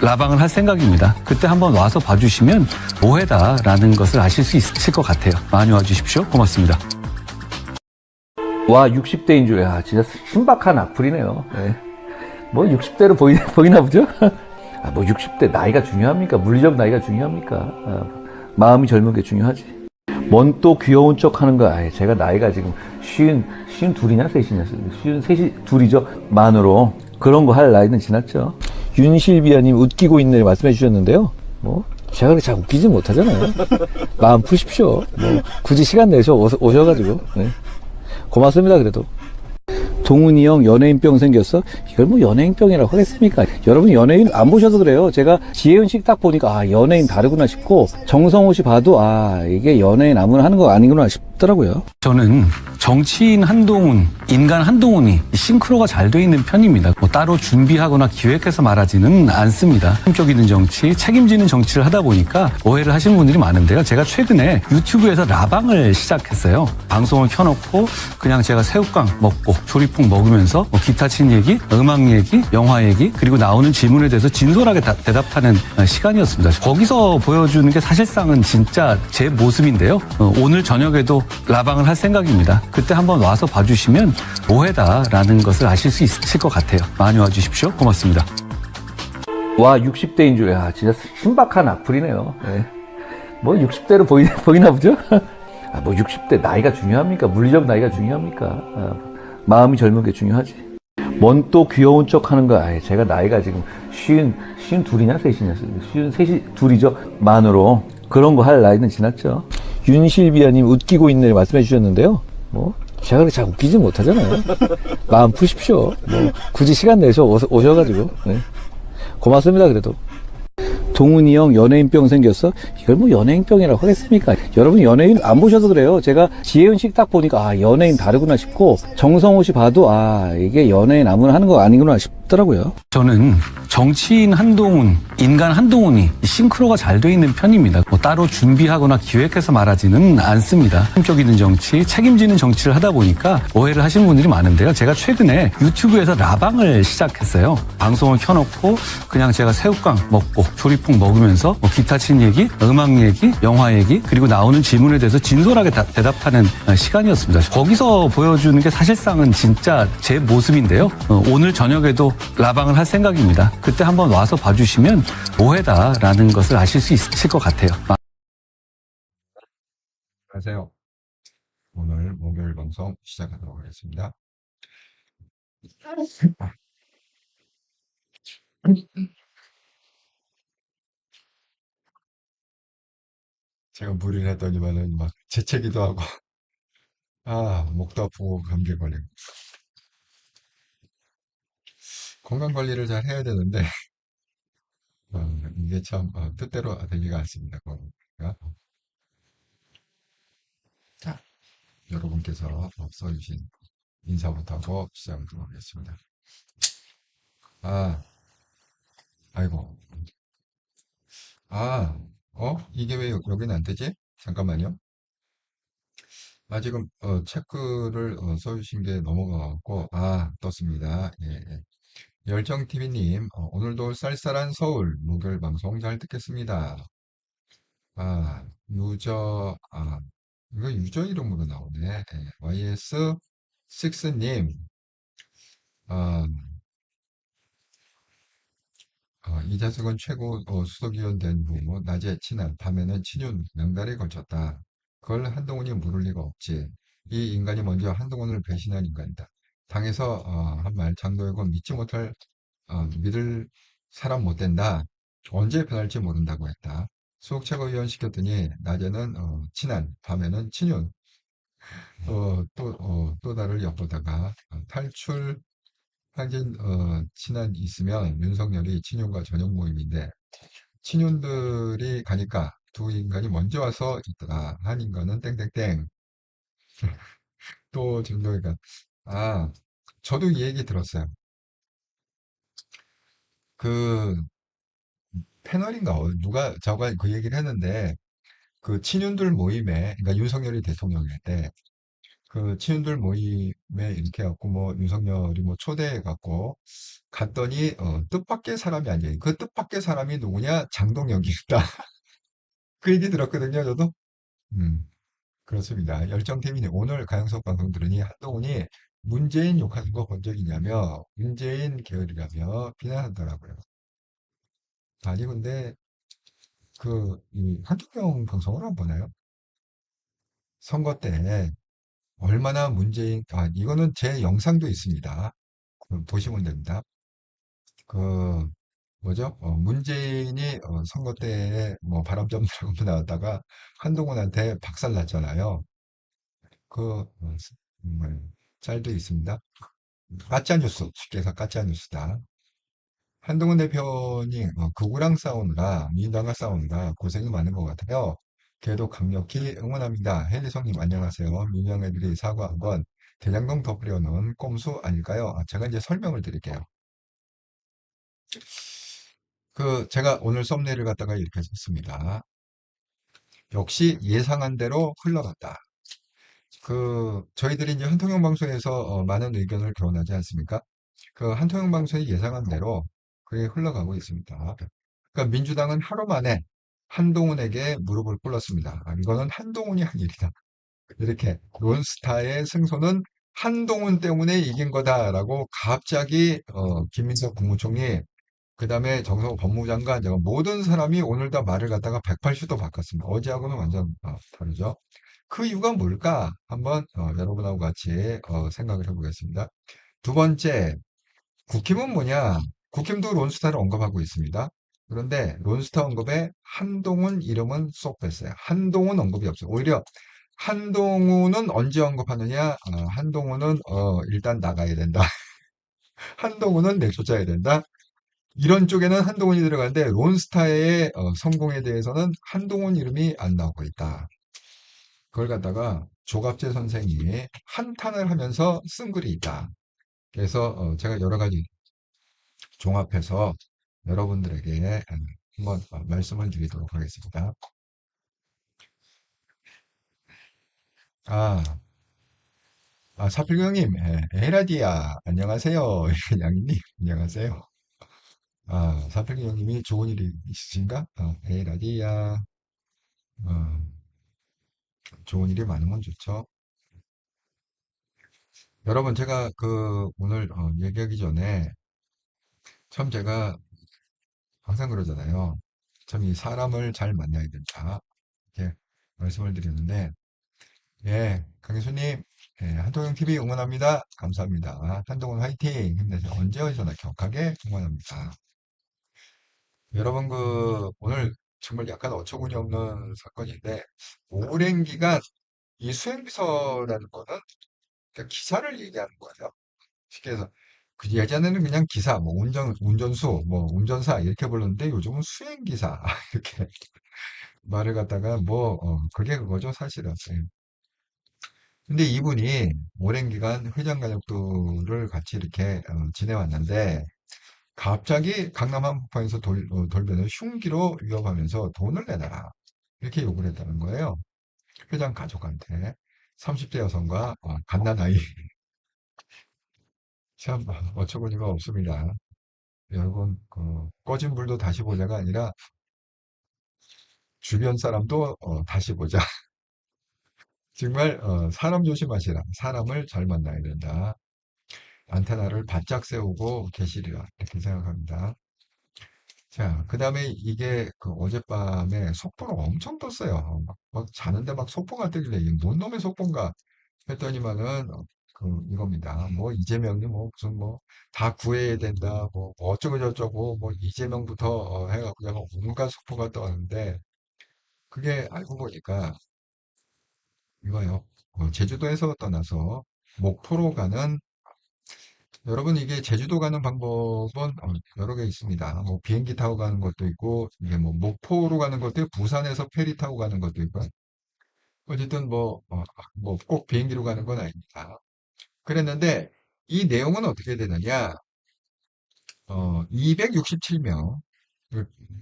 라방을 할 생각입니다. 그때 한번 와서 봐주시면 오해다라는 것을 아실 수 있을 것 같아요. 많이 와주십시오. 고맙습니다. 와, 60대인 줄, 야, 진짜 신박한 악플이네요. 네. 뭐 60대로 보이나 보죠? 아, 뭐 60대 나이가 중요합니까? 물리적 나이가 중요합니까? 마음이 젊은 게 중요하지. 뭔 또 귀여운 척 하는 거야. 제가 나이가 지금 쉰 둘이냐, 셋이냐, 셋이 둘이죠. 만으로. 그런 거 할 나이는 지났죠. 윤실비아님 웃기고 있네 말씀해 주셨는데요. 뭐, 제가 그렇게 잘 웃기지 못하잖아요. 마음 푸십시오. 뭐, 굳이 시간 내서 오셔가지고. 네. 고맙습니다, 그래도. 동훈이 형 연예인병 생겼어? 이걸 뭐 연예인병이라고 하겠습니까? 여러분 연예인 안 보셔서 그래요. 제가 지혜은 씨 딱 보니까 아 연예인 다르구나 싶고 정성호 씨 봐도 아 이게 연예인 아무나 하는 거 아니구나 싶더라고요. 저는 정치인 한동훈, 인간 한동훈이 싱크로가 잘 돼 있는 편입니다. 뭐 따로 준비하거나 기획해서 말하지는 않습니다. 품격 있는 정치, 책임지는 정치를 하다 보니까 오해를 하시는 분들이 많은데요. 제가 최근에 유튜브에서 라방을 시작했어요. 방송을 켜놓고 그냥 제가 새우깡 먹고 조리풍 먹으면서 뭐 기타 친 얘기, 음악 얘기, 영화 얘기 그리고 나오는 질문에 대해서 진솔하게 대답하는 시간이었습니다. 거기서 보여주는 게 사실상은 진짜 제 모습인데요. 오늘 저녁에도 라방을 할 생각입니다. 그때 한번 와서 봐주시면 오해다라는 것을 아실 수 있을 것 같아요. 많이 와주십시오. 고맙습니다. 와, 60대인 줄, 야, 진짜 신박한 악플이네요. 네. 뭐 60대로 보이나 보죠? 아, 뭐 60대 나이가 중요합니까? 물리적 나이가 중요합니까? 마음이 젊은 게 중요하지. 뭔 또 귀여운 척 하는 거야. 제가 나이가 지금 쉰 둘이냐, 셋이냐, 셋이 둘이죠. 만으로. 그런 거 할 나이는 지났죠. 윤실비아님 웃기고 있네 말씀해 주셨는데요. 뭐, 제가 그렇게 잘 웃기지 못하잖아요. 마음 푸십시오. 뭐, 굳이 시간 내서 오셔가지고. 네. 고맙습니다, 그래도. 동훈이 형 연예인병 생겼어? 이걸 뭐 연예인병이라고 하겠습니까? 여러분 연예인 안 보셔서 그래요. 제가 지혜은 씨 딱 보니까 아 연예인 다르구나 싶고 정성호 씨 봐도 아 이게 연예인 아무나 하는 거 아니구나 싶더라고요. 저는 정치인 한동훈, 인간 한동훈이 싱크로가 잘 돼 있는 편입니다. 뭐 따로 준비하거나 기획해서 말하지는 않습니다. 품격 있는 정치, 책임지는 정치를 하다 보니까 오해를 하시는 분들이 많은데요. 제가 최근에 유튜브에서 라방을 시작했어요. 방송을 켜놓고 그냥 제가 새우깡 먹고 조리풍 먹으면서 뭐 기타 친 얘기, 음악 얘기, 영화 얘기 그리고 나오는 질문에 대해서 진솔하게 대답하는 시간이었습니다. 거기서 보여주는 게 사실상은 진짜 제 모습인데요. 오늘 저녁에도 라방을 할 생각입니다. 그때 한번 와서 봐주시면 오해다라는 것을 아실 수 있을 것 같아요. 안녕하세요. 오늘 목요일 방송 시작하도록 하겠습니다. 제가 무리를 했더니만은 막 재채기도 하고, 목도 아프고 감기 걸리고. 건강 관리를 잘 해야 되는데, 이게 참, 뜻대로 되지가 않습니다. 그러니까, 자, 여러분께서 써주신 인사부터 하고 시작하도록 하겠습니다. 아, 아이고. 이게 왜 여기는 안 되지? 잠깐만요. 지금 체크를 써주신 게 넘어가고 떴습니다. 예, 예. 열정TV님 오늘도 쌀쌀한 서울 목요일 방송 잘 듣겠습니다. 유저 이거 유저 이름으로 나오네. 예, YS6님 이자석은 최고 수석위원 된 후 낮에 친한 밤에는 친윤 명단에 걸쳤다. 그걸 한동훈이 물을 리가 없지. 이 인간이 먼저 한동훈을 배신한 인간이다. 당에서 한 말 장도혁은 믿지 못할 믿을 사람 못 된다. 언제 변할지 모른다고 했다. 수석 최고위원 시켰더니 낮에는 친한 밤에는 친윤 또 다를 엿보다가 탈출 하긴 친한 있으면 윤석열이 친윤과 전용 모임인데 친윤들이 가니까 두 인간이 먼저 와서 있다. 한 인간은 땡땡땡. 또 정도니까 아 저도 이 얘기 들었어요. 그 패널인가 누가 저가 그 얘기를 했는데 그 친윤들 모임에 그러니까 윤석열이 대통령일 때 그 친윤들 모임에 이렇게 갖고 뭐 윤석열이 뭐 초대해 갖고 갔더니 뜻밖의 사람이 아니에요. 그 뜻밖의 사람이 누구냐? 장동혁이었다. 그 얘기 들었거든요, 저도. 음, 그렇습니다. 열정팀이네. 오늘 가영석 방송 들으니 한동훈이 문재인 욕하는 거 본 적 있냐며 문재인 계열이라며 비난하더라고요. 아니 근데 이 한국경 방송을 안 보나요? 선거 때 얼마나 이거는 제 영상도 있습니다. 보시면 됩니다. 그 뭐죠? 문재인이 선거 때에 뭐 바람잡느라고 나왔다가 한동훈한테 박살났잖아요. 정말 짤도 있습니다. 가짜 뉴스, 쉽게 해서 가짜 뉴스다. 한동훈 대표님 극우랑 싸우느라 민주당과 싸우느라 고생이 많은 것 같아요. 걔도 강력히 응원합니다. 헨리성님 안녕하세요. 민주당 애들이 사과한 건 대장동 덮으려는 꼼수 아닐까요? 제가 이제 설명을 드릴게요. 제가 오늘 썸네일을 갖다가 이렇게 썼습니다. 역시 예상한 대로 흘러갔다. 저희들이 이제 한통영 방송에서 많은 의견을 교환하지 않습니까? 그 한통영 방송이 예상한 대로 그게 흘러가고 있습니다. 그러니까 민주당은 하루 만에 한동훈에게 무릎을 꿇었습니다. 이거는 한동훈이 한 일이다. 이렇게 론스타의 승소는 한동훈 때문에 이긴 거다라고 갑자기 김민석 국무총리 그다음에 정성호 법무장관 모든 사람이 오늘 다 말을 갖다가 180도 바꿨습니다. 어제하고는 완전 다르죠. 그 이유가 뭘까? 한번 여러분하고 같이 생각을 해보겠습니다. 두 번째, 국힘은 뭐냐? 국힘도 론스타를 언급하고 있습니다. 그런데 론스타 언급에 한동훈 이름은 쏙 뺐어요. 한동훈 언급이 없어요. 오히려 한동훈은 언제 언급하느냐? 한동훈은 일단 나가야 된다. 한동훈은 내쫓아야 된다. 이런 쪽에는 한동훈이 들어가는데 론스타의 성공에 대해서는 한동훈 이름이 안 나오고 있다. 그걸 갖다가 조갑재 선생이 한탄을 하면서 쓴 글이 있다. 그래서 제가 여러 가지 종합해서 여러분들에게 한번 말씀을 드리도록 하겠습니다. 아, 사필경님, 에라디아, 안녕하세요. 양님, 안녕하세요. 사필경님이 좋은 일이 있으신가? 에라디아, 어, 좋은 일이 많으면 좋죠. 여러분, 제가 오늘 얘기하기 전에 참 제가 항상 그러잖아요. 참 이 사람을 잘 만나야 된다. 이렇게 말씀을 드렸는데, 예, 강교수님, 예, 한동훈 TV 응원합니다. 감사합니다. 한동훈 화이팅! 힘내세요. 언제 어디서나 격하게 응원합니다. 여러분, 오늘 정말 약간 어처구니 없는 사건인데, 오랜 기간 이 수행비서라는 거는 그냥 기사를 얘기하는 거예요. 쉽게 해서. 예전에는 그냥 기사, 뭐 운전수, 뭐 운전사 이렇게 불렀는데 요즘은 수행기사 이렇게 말을 갖다가 그게 그거죠, 사실은. 예. 근데 이분이 오랜 기간 회장 가족들을 같이 이렇게 지내왔는데 갑자기 강남 한복판에서 돌변을 흉기로 위협하면서 돈을 내놔라. 이렇게 요구를 했다는 거예요. 회장 가족한테. 30대 여성과 갓난아이. 참 어처구니가 없습니다. 여러분, 꺼진 불도 다시 보자가 아니라 주변 사람도 다시 보자. 정말 사람 조심하시라. 사람을 잘 만나야 된다. 안테나를 바짝 세우고 계시리라. 이렇게 생각합니다. 자, 그 다음에 이게 어젯밤에 속보가 엄청 떴어요. 막 자는데 막 속보가 뜨길래 이게 뭔 놈의 속보인가 했더니만은 이겁니다. 뭐 이재명이 뭐 무슨 뭐 다 구해야 된다. 뭐 어쩌고 저쩌고 뭐 이재명부터 해갖고 그냥 온갖 속보가 떠왔는데 그게 알고 보니까 이거요. 제주도에서 떠나서 목포로 가는 여러분 이게 제주도 가는 방법은 여러 개 있습니다. 뭐 비행기 타고 가는 것도 있고 이게 뭐 목포로 가는 것도 있고 부산에서 페리 타고 가는 것도 있고 어쨌든 뭐 꼭 비행기로 가는 건 아닙니다. 그랬는데 이 내용은 어떻게 되느냐? 267명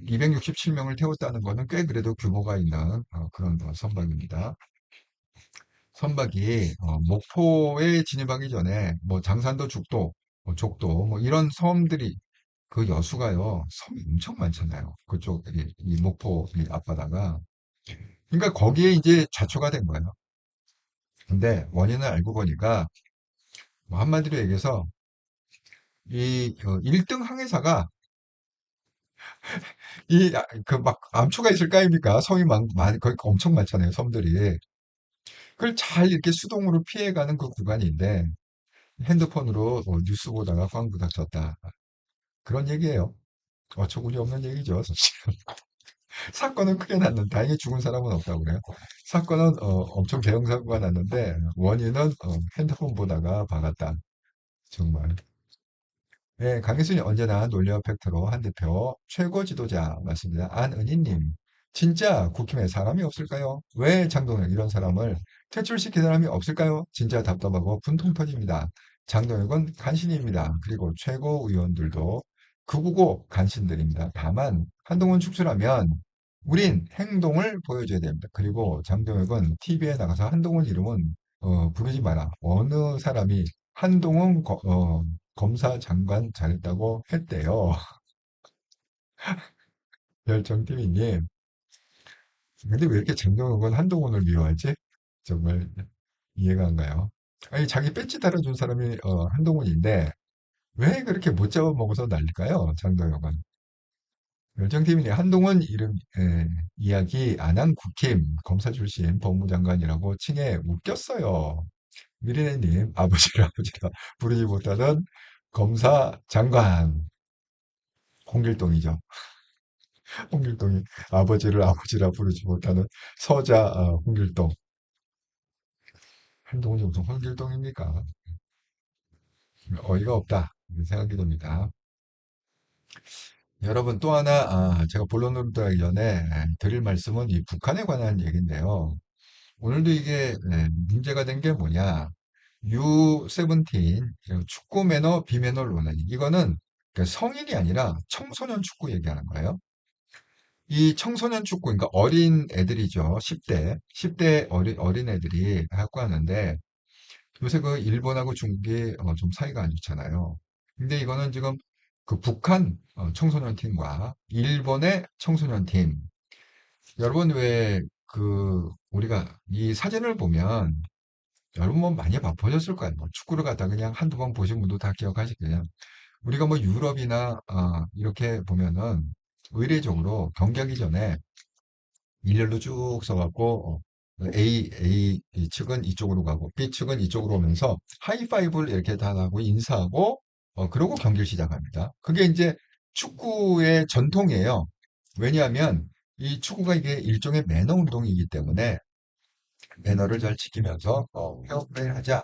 267명을 태웠다는 거는 꽤 그래도 규모가 있는 그런 선박입니다. 선박이 목포에 진입하기 전에 뭐 장산도, 죽도, 뭐 족도 뭐 이런 섬들이 그 여수가요 섬이 엄청 많잖아요. 그쪽 이 목포 이 앞바다가 그러니까 거기에 이제 좌초가 된 거예요. 근데 원인을 알고 보니까 뭐 한마디로 얘기해서 이 1등 항해사가 이 그 막 암초가 있을 거 아닙니까? 섬이 거기 엄청 많잖아요, 섬들이. 그걸 잘 이렇게 수동으로 피해가는 그 구간인데 핸드폰으로 뉴스 보다가 꽝 부닥쳤다. 그런 얘기예요. 어처구니 없는 얘기죠, 사실. 사건은 크게 났는데 다행히 죽은 사람은 없다고 그래요. 사건은 엄청 대형 사고가 났는데 원인은 핸드폰 보다가 박았다. 정말. 네, 강희순이 언제나 논리와 팩트로 한 대표 최고 지도자 맞습니다. 안은희님, 진짜 국힘에 사람이 없을까요? 왜 장동혁 이런 사람을 퇴출시킨 사람이 없을까요? 진짜 답답하고 분통 터집니다. 장동혁은 간신입니다. 그리고 최고 의원들도 극우고 간신들입니다. 다만 한동훈 축소라면 우린 행동을 보여줘야 됩니다. 그리고 장동혁은 TV에 나가서 한동훈 이름은 부르지 마라. 어느 사람이 한동훈 검사 장관 잘했다고 했대요. 열정TV님. 근데 왜 이렇게 장동혁은 한동훈을 미워하지? 정말 이해가 안 가요. 아니, 자기 배지 달아준 사람이 한동훈인데 왜 그렇게 못 잡아먹어서 난릴까요? 장동혁은. 열정TV님, 한동훈 이름 이야기 안 한 국힘 검사 출신 법무장관이라고 칭해 웃겼어요. 미리네님, 아버지라 부르지 못하던 검사 장관 홍길동이죠. 홍길동이 아버지를 아버지라 부르지 못하는 서자 홍길동. 한동훈이 무슨 홍길동입니까? 어이가 없다. 이런 생각이 듭니다. 여러분 또 하나 제가 본론으로 들어가기 전에 드릴 말씀은 이 북한에 관한 얘기인데요. 오늘도 이게 문제가 된 게 뭐냐? U17 축구 매너 비매너 논란. 이거는 그 성인이 아니라 청소년 축구 얘기하는 거예요. 이 청소년 축구, 그러니까 어린 애들이죠. 10대 어린 애들이 갖고 하는데, 요새 그 일본하고 중국이 좀 사이가 안 좋잖아요. 근데 이거는 지금 그 북한 청소년 팀과 일본의 청소년 팀. 여러분 왜 그 우리가 이 사진을 보면 여러분 뭐 많이 보셨을 거예요. 뭐 축구를 갖다 그냥 한두 번 보신 분도 다 기억하시겠냐. 우리가 뭐 유럽이나 이렇게 보면은 의례적으로 경기하기 전에 일렬로 쭉 서갖고 A 측은 이쪽으로 가고 B 측은 이쪽으로 오면서 하이파이브를 이렇게 다 하고 인사하고 그러고 경기를 시작합니다. 그게 이제 축구의 전통이에요. 왜냐하면 이 축구가 이게 일종의 매너 운동이기 때문에 매너를 잘 지키면서 페어플레이를 하자.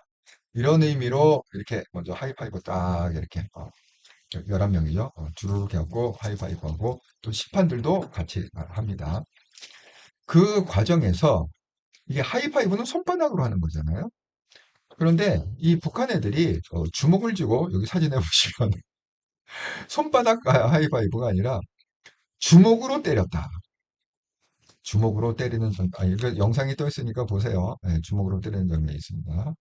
이런 의미로 이렇게 먼저 하이파이브 딱 이렇게 11명이죠. 주르륵 해갖고 하이파이브하고 또 심판들도 같이 합니다. 그 과정에서 이게 하이파이브는 손바닥으로 하는 거잖아요. 그런데 이 북한 애들이 주먹을 쥐고 여기 사진에 보시면 손바닥 하이파이브가 아니라 주먹으로 때렸다. 주먹으로 때리는 이거 영상이 떠 있으니까 보세요. 네, 주먹으로 때리는 장면이 있습니다.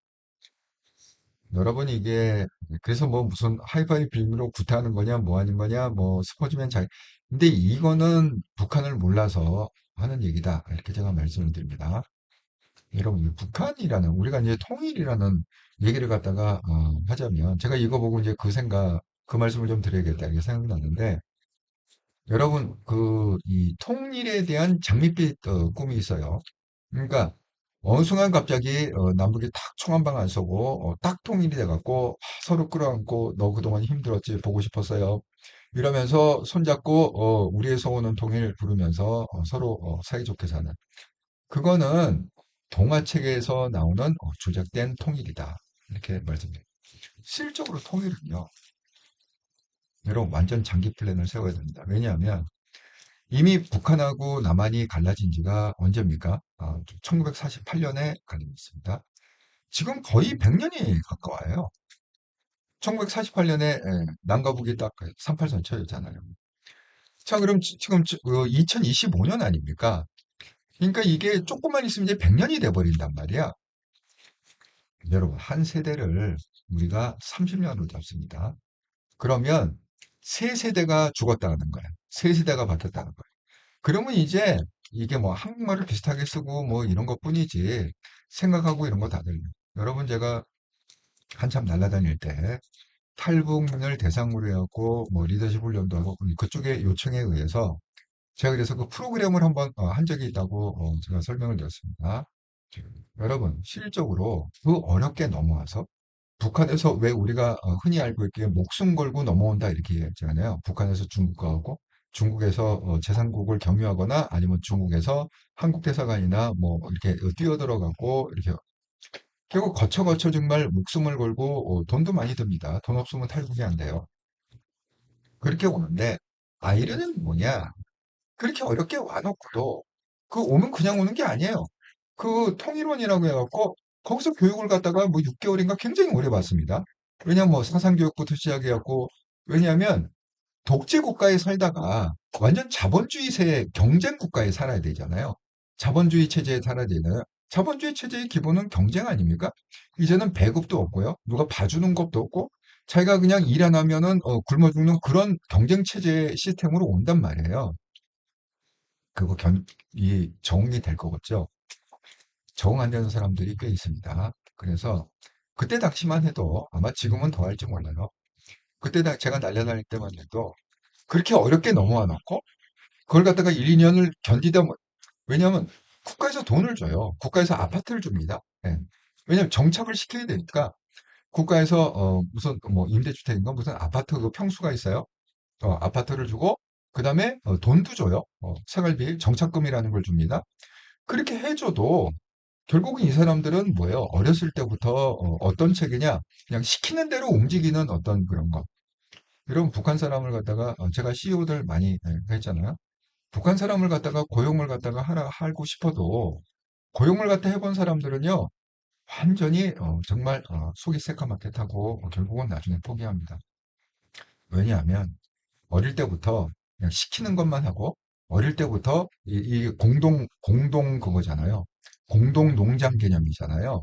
여러분 이게 그래서 뭐 무슨 하이파이브 빌미로 구타하는 거냐 뭐 하는 거냐 뭐 스포츠맨 잘 근데 이거는 북한을 몰라서 하는 얘기다 이렇게 제가 말씀을 드립니다. 여러분 이 북한이라는 우리가 이제 통일이라는 얘기를 갖다가 하자면 제가 이거 보고 이제 그 생각 그 말씀을 좀 드려야겠다 이렇게 생각났는데 여러분 그 이 통일에 대한 장밋빛 꿈이 있어요. 그러니까 어느 순간 갑자기 남북이 탁 총 한 방 안 쏘고 딱 통일이 돼갖고 서로 끌어안고 너 그동안 힘들었지 보고 싶었어요. 이러면서 손잡고 우리의 소원은 통일 부르면서 서로 사이좋게 사는 그거는 동화책에서 나오는 조작된 통일이다. 이렇게 말씀드립니다. 실적으로 통일은요. 여러분 완전 장기 플랜을 세워야 됩니다. 왜냐하면 이미 북한하고 남한이 갈라진 지가 언제입니까? 1948년에 갈라졌습니다. 지금 거의 100년이 가까워요. 1948년에 남과 북이 딱 38선 쳐졌잖아요. 자, 그럼 지금 2025년 아닙니까? 그러니까 이게 조금만 있으면 이제 100년이 돼버린단 말이야. 여러분, 한 세대를 우리가 30년으로 잡습니다. 그러면 세 세대가 죽었다는 거예요. 세 세대가 바뀌었다는 거예요. 그러면 이제 이게 뭐 한국말을 비슷하게 쓰고 뭐 이런 것 뿐이지 생각하고 이런 거 다 달라요. 여러분, 제가 한참 날아다닐 때 탈북민을 대상으로 해갖고 뭐 리더십 훈련도 하고 그쪽의 요청에 의해서 제가 그래서 그 프로그램을 한번 한 적이 있다고 제가 설명을 드렸습니다. 여러분, 실질적으로 그 어렵게 넘어와서 북한에서 왜 우리가 흔히 알고 있기에 목숨 걸고 넘어온다 이렇게 얘기하잖아요. 북한에서 중국과하고 중국에서 제3국을 경유하거나 아니면 중국에서 한국 대사관이나 뭐 이렇게 뛰어들어가고 이렇게 결국 거쳐 정말 목숨을 걸고 돈도 많이 듭니다. 돈 없으면 탈북이 안 돼요. 그렇게 오는데 아이러니는 뭐냐? 그렇게 어렵게 와놓고도 그 오면 그냥 오는 게 아니에요. 그 통일원이라고 해갖고 거기서 교육을 갖다가 뭐 6개월인가 굉장히 오래 받습니다. 왜냐면 뭐 사상교육부터 시작해갖고 왜냐하면 독재 국가에 살다가 완전 자본주의세 경쟁 국가에 살아야 되잖아요. 자본주의 체제에 살아야 되잖아요. 자본주의 체제의 기본은 경쟁 아닙니까? 이제는 배급도 없고요. 누가 봐주는 것도 없고 자기가 그냥 일 안 하면은 굶어 죽는 그런 경쟁 체제 시스템으로 온단 말이에요. 그거 이 적응이 될 거겠죠. 적응 안 되는 사람들이 꽤 있습니다. 그래서 그때 당시만 해도 아마 지금은 더 할지 몰라요. 그때 제가 날려다닐 때만 해도 그렇게 어렵게 넘어와 놓고 그걸 갖다가 1, 2년을 견디다 왜냐하면 국가에서 돈을 줘요. 국가에서 아파트를 줍니다. 예. 왜냐하면 정착을 시켜야 되니까 국가에서 무슨 뭐 임대주택인가 무슨 아파트 그 평수가 있어요. 아파트를 주고 그다음에 돈도 줘요. 생활비 정착금이라는 걸 줍니다. 그렇게 해줘도 결국은 이 사람들은 뭐예요? 어렸을 때부터 떤 책이냐? 그냥 시키는 대로 움직이는 어떤 그런 것. 이런 북한 사람을 갖다가 제가 CEO들 많이 했잖아요. 북한 사람을 갖다가 고용을 갖다가 하고 싶어도 고용을 갖다 해본 사람들은요. 완전히 정말 속이 새까맣게 타고 결국은 나중에 포기합니다. 왜냐하면 어릴 때부터 그냥 시키는 것만 하고 어릴 때부터 이 공동 그거잖아요. 공동 농장 개념이잖아요.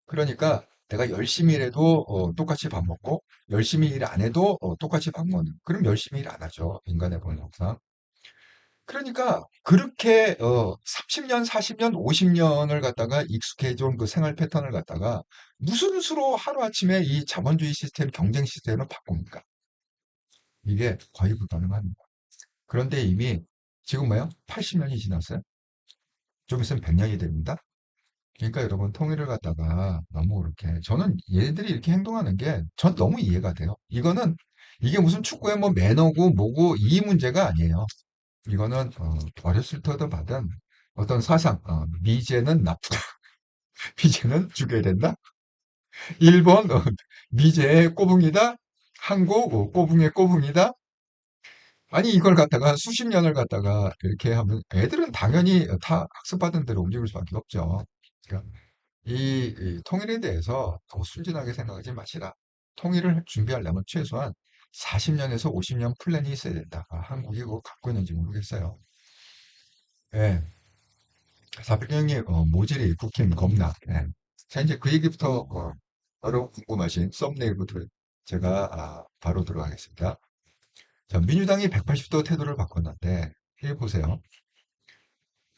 그러니까 내가 열심히 일해도 똑같이 밥 먹고 열심히 일 안 해도 똑같이 밥 먹는. 그럼 열심히 일 안 하죠. 인간의 본성상. 그러니까 그렇게 30년, 40년, 50년을 갖다가 익숙해져 온 그 생활 패턴을 갖다가 무슨 수로 하루아침에 이 자본주의 시스템, 경쟁 시스템을 바꿉니까? 이게 거의 불가능합니다. 그런데 이미 지금 뭐요? 80년이 지났어요. 좀 있으면 100년이 됩니다. 그러니까 여러분 통일을 갖다가 너무 그렇게 저는 얘네들이 이렇게 행동하는 게 전 너무 이해가 돼요. 이게 무슨 축구의 뭐 매너고 뭐고 이 문제가 아니에요. 이거는 어렸을 때부터 받은 어떤 사상, 미제는 나쁘다. 미제는 죽여야 된다. 일본 미제의 꼬붕이다. 한국 꼬붕의 꼬붕이다. 아니 이걸 갖다가 수십 년을 갖다가 이렇게 하면 애들은 당연히 다 학습받은 대로 움직일 수밖에 없죠. 그러니까 이 통일에 대해서 더 순진하게 생각하지 마시라. 통일을 준비하려면 최소한 40년에서 50년 플랜이 있어야 된다. 한국이 그거 갖고 있는지 모르겠어요. 예, 400년이 모질이 국힘 겁나. 예. 자, 이제 그 얘기부터 바로 궁금하신 썸네일부터 제가 바로 들어가겠습니다. 자, 민주당이 180도 태도를 바꿨는데, 해 보세요.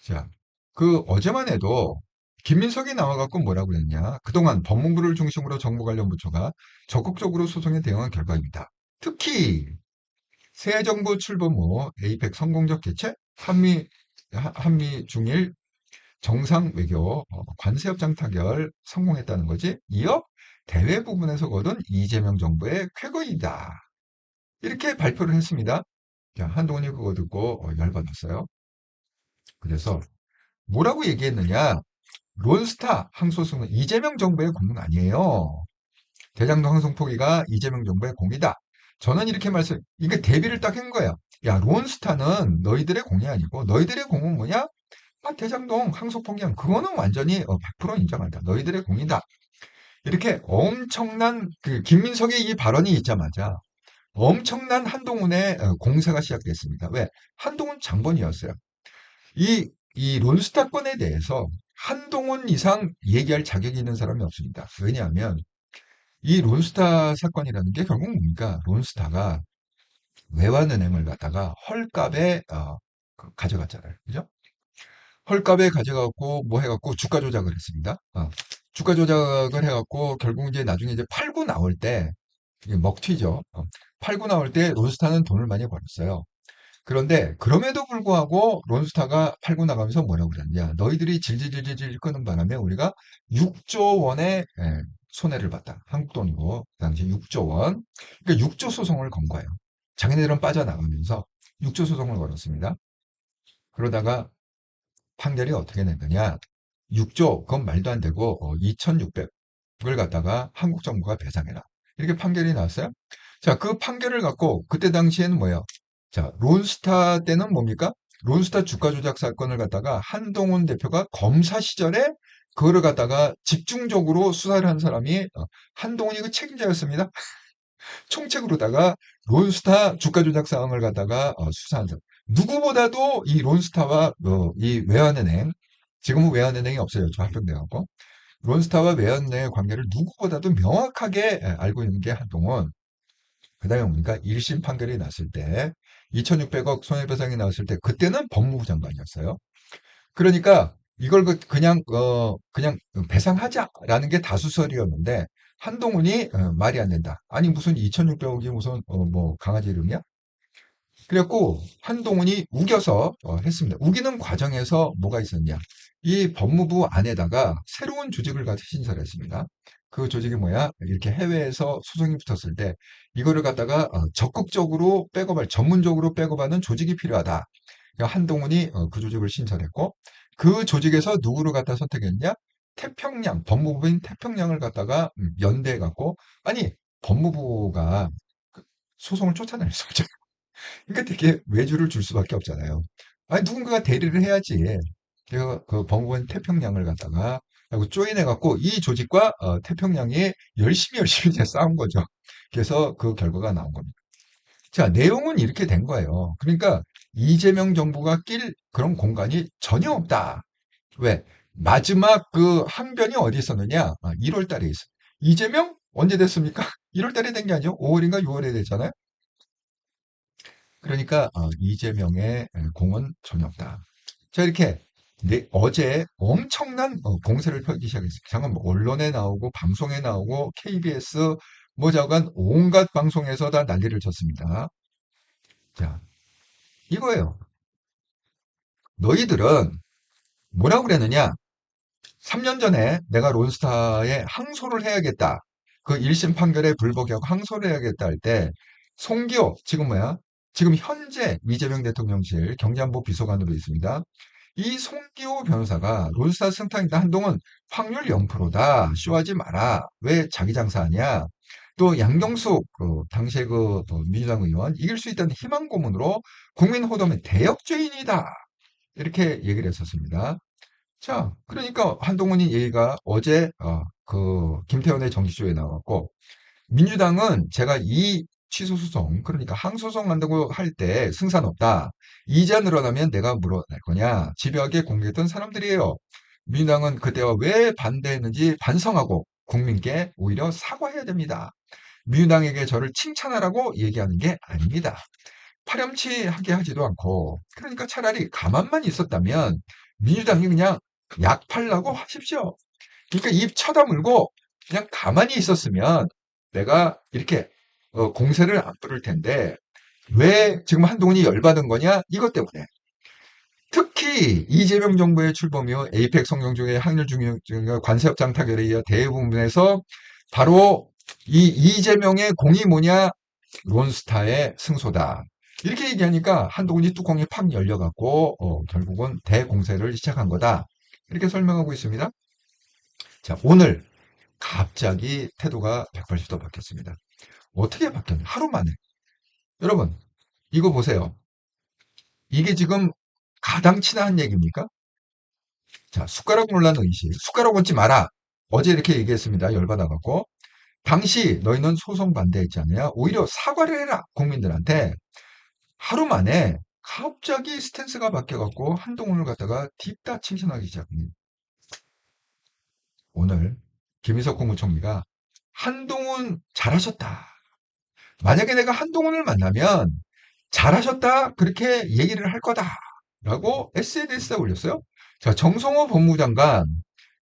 자, 그 어제만 해도 김민석이 나와갖고 뭐라고 했냐. 그동안 법무부를 중심으로 정부 관련 부처가 적극적으로 소송에 대응한 결과입니다. 특히 새 정부 출범 후 에이펙 성공적 개최, 한미 중일 정상 외교 관세 협정 타결 성공했다는 거지. 이어 대외 부분에서 거둔 이재명 정부의 쾌거이다. 이렇게 발표를 했습니다. 자, 한동훈이 그거 듣고 열받았어요. 그래서 뭐라고 얘기했느냐? 론스타 항소승은 이재명 정부의 공은 아니에요. 대장동 항송 포기가 이재명 정부의 공이다. 저는 이렇게 이게 대비를 딱 한 거예요. 야, 론스타는 너희들의 공이 아니고 너희들의 공은 뭐냐? 대장동 항소 포기한 그거는 완전히 100% 인정한다. 너희들의 공이다. 이렇게 엄청난 그 김민석의 이 발언이 있자마자 엄청난 한동훈의 공세가 시작됐습니다. 왜? 한동훈 장본이었어요. 이 론스타 건에 대해서 한동훈 이상 얘기할 자격이 있는 사람이 없습니다. 왜냐하면 이 론스타 사건이라는 게 결국 뭡니까? 론스타가 외환은행을 갖다가 헐값에 가져갔잖아요. 그죠? 헐값에 가져갖고 뭐 해갖고 주가 조작을 했습니다. 주가 조작을 해갖고 결국 이제 나중에 이제 팔고 나올 때 이게 먹튀죠. 팔고 나올 때 론스타는 돈을 많이 벌었어요. 그런데 그럼에도 불구하고 론스타가 팔고 나가면서 뭐라고 그랬냐. 너희들이 질질질질 끄는 바람에 우리가 6조 원의 손해를 봤다. 한국 돈이고 그 당시 6조 원. 그러니까 6조 소송을 건 거예요. 자기네들은 빠져나가면서 6조 소송을 걸었습니다. 그러다가 판결이 어떻게 냈느냐. 6조, 그건 말도 안 되고 2,600을 갖다가 한국 정부가 배상해라. 이렇게 판결이 나왔어요. 자, 그 판결을 갖고 그때 당시에는 뭐예요? 자, 론스타 때는 뭡니까? 론스타 주가 조작 사건을 갖다가 한동훈 대표가 검사 시절에 그거를 갖다가 집중적으로 수사를 한 사람이 한동훈이 그 책임자였습니다. 총책으로다가 론스타 주가 조작 사항을 갖다가 수사한 사람. 누구보다도 이 론스타와 이 외환은행, 지금은 외환은행이 없어졌죠. 합병돼갖고. 론스타와 외환은행의 관계를 누구보다도 명확하게 알고 있는 게 한동훈. 그 다음에 뭡니까? 1심 판결이 났을 때, 2,600억 손해배상이 나왔을 때, 그때는 법무부 장관이었어요. 그러니까 이걸 그냥 배상하자라는 게 다수설이었는데, 한동훈이 말이 안 된다. 아니, 무슨 2,600억이 무슨 뭐 강아지 이름이야? 그래갖고 한동훈이 우겨서 했습니다. 우기는 과정에서 뭐가 있었냐? 이 법무부 안에다가 새로운 조직을 같이 신설했습니다. 그 조직이 뭐야? 이렇게 해외에서 소송이 붙었을 때 이거를 갖다가 적극적으로 백업할, 전문적으로 백업하는 조직이 필요하다. 그러니까 한동훈이 그 조직을 신설했고 그 조직에서 누구를 갖다 선택했냐? 태평양, 법무부인 태평양을 갖다가 연대해갖고 아니 법무부가 그 소송을 쫓아낼 수 없죠. 그러니까 되게 외주를 줄 수밖에 없잖아요. 아니, 누군가가 대리를 해야지. 그래서 그 법무부인 태평양을 갖다가 하고 조인해갖고 이 조직과 태평양이 열심히 이제 싸운 거죠. 그래서 그 결과가 나온 겁니다. 자, 내용은 이렇게 된 거예요. 그러니까 이재명 정부가 낄 그런 공간이 전혀 없다. 왜? 마지막 그 항변이 어디 있었느냐? 1월 달에 있어. 이재명? 언제 됐습니까? 1월 달에 된 게 아니죠. 5월인가 6월에 됐잖아요. 그러니까 이재명의 공은 전혀 없다. 자, 이렇게 어제 엄청난 공세를 펴기 시작했습니다. 잠깐 뭐 언론에 나오고 방송에 나오고 KBS 뭐 자간 온갖 방송에서 다 난리를 쳤습니다. 자, 이거예요. 너희들은 뭐라고 그랬느냐? 3년 전에 내가 론스타에 항소를 해야겠다. 그 1심 판결에 불복하고 항소를 해야겠다 할 때 송기호 지금 뭐야? 지금 현재 이재명 대통령실 경제안보 비서관으로 있습니다. 이 송기호 변호사가 론스타 승탁이다 한동훈 확률 0%다. 쇼하지 마라. 왜 자기 장사하냐? 또 양경숙 당시에 민주당 의원 이길 수 있다는 희망 고문으로 국민 호도면 대역죄인이다. 이렇게 얘기를 했었습니다. 자, 그러니까 한동훈이 얘기가 어제 김태원의 정치쇼에 나왔고 민주당은 제가 이 취소 소송 그러니까 항소송 한다고 할 때 승산 없다. 이자 늘어나면 내가 물어낼 거냐. 집요하게 공개했던 사람들이에요. 민주당은 그때와 왜 반대했는지 반성하고 국민께 오히려 사과해야 됩니다. 민주당에게 저를 칭찬하라고 얘기하는 게 아닙니다. 파렴치하게 하지도 않고 그러니까 차라리 가만만 있었다면 민주당이 그냥 약 팔라고 하십시오. 그러니까 입 쳐다물고 그냥 가만히 있었으면 내가 이렇게 공세를 안 부를 텐데 왜 지금 한동훈이 열받은 거냐? 이것 때문에. 특히 이재명 정부의 출범 이후 에이펙 성명중에 항일 중과 관세협정 타결에 이어 대부분에서 바로 이 이재명의 공이 뭐냐? 론스타의 승소다. 이렇게 얘기하니까 한동훈이 뚜껑이 팍 열려갖고 결국은 대공세를 시작한 거다. 이렇게 설명하고 있습니다. 자, 오늘 갑자기 태도가 180도 바뀌었습니다. 어떻게 바뀌었냐? 하루 만에. 여러분, 이거 보세요. 이게 지금 가당치나 한 얘기입니까? 자, 숟가락 논란 의식. 숟가락 얹지 마라. 어제 이렇게 얘기했습니다. 열받아갖고. 당시 너희는 소송 반대했잖아요. 오히려 사과를 해라. 국민들한테. 하루 만에 갑자기 스탠스가 바뀌어갖고 한동훈을 갖다가 딥다 칭찬하기 시작합니다. 오늘 김희석 국무총리가 한동훈 잘하셨다. 만약에 내가 한동훈을 만나면 잘하셨다. 그렇게 얘기를 할 거다. 라고 SNS에 올렸어요. 자, 정성호 법무장관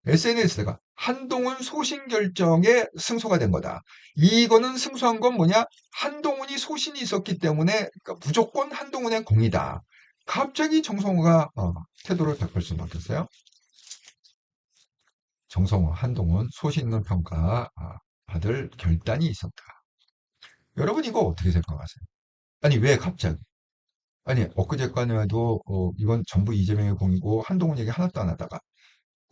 SNS가 한동훈 소신 결정에 승소가 된 거다. 이거는 승소한 건 뭐냐? 한동훈이 소신이 있었기 때문에 그러니까 무조건 한동훈의 공이다. 갑자기 정성호가 태도를 바꿀 수 바뀌었어요. 정성호, 한동훈 소신 있는 평가 받을 결단이 있었다. 여러분 이거 어떻게 생각하세요? 아니 왜 갑자기? 아니 엊그제까지도 이건 전부 이재명의 공이고 한동훈 얘기 하나도 안 하다가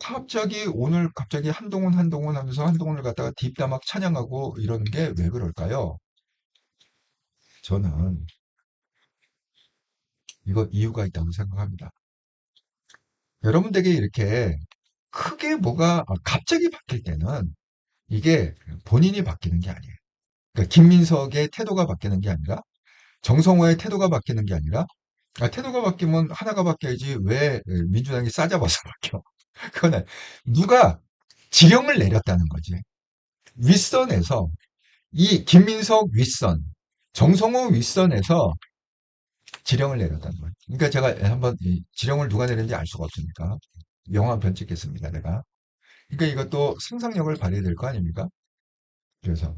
갑자기 오늘 갑자기 한동훈 하면서 한동훈을 갖다가 딥다 막 찬양하고 이러는 게 왜 그럴까요? 저는 이거 이유가 있다고 생각합니다. 여러분들에게 이렇게 크게 뭐가 갑자기 바뀔 때는 이게 본인이 바뀌는 게 아니에요. 그러니까 김민석의 태도가 바뀌는 게 아니라 정성호의 태도가 바뀌는 게 아니라 태도가 바뀌면 하나가 바뀌어야지 왜 민주당이 싸잡아서 바뀌어? 그거는 누가 지령을 내렸다는 거지. 윗선에서 이 김민석 윗선, 정성호 윗선에서 지령을 내렸다는 거예요. 그러니까 제가 한번 이 지령을 누가 내렸는지 알 수가 없으니까 영화 한 편 찍겠습니다, 내가. 그러니까 이것도 상상력을 발휘해야 될 거 아닙니까? 그래서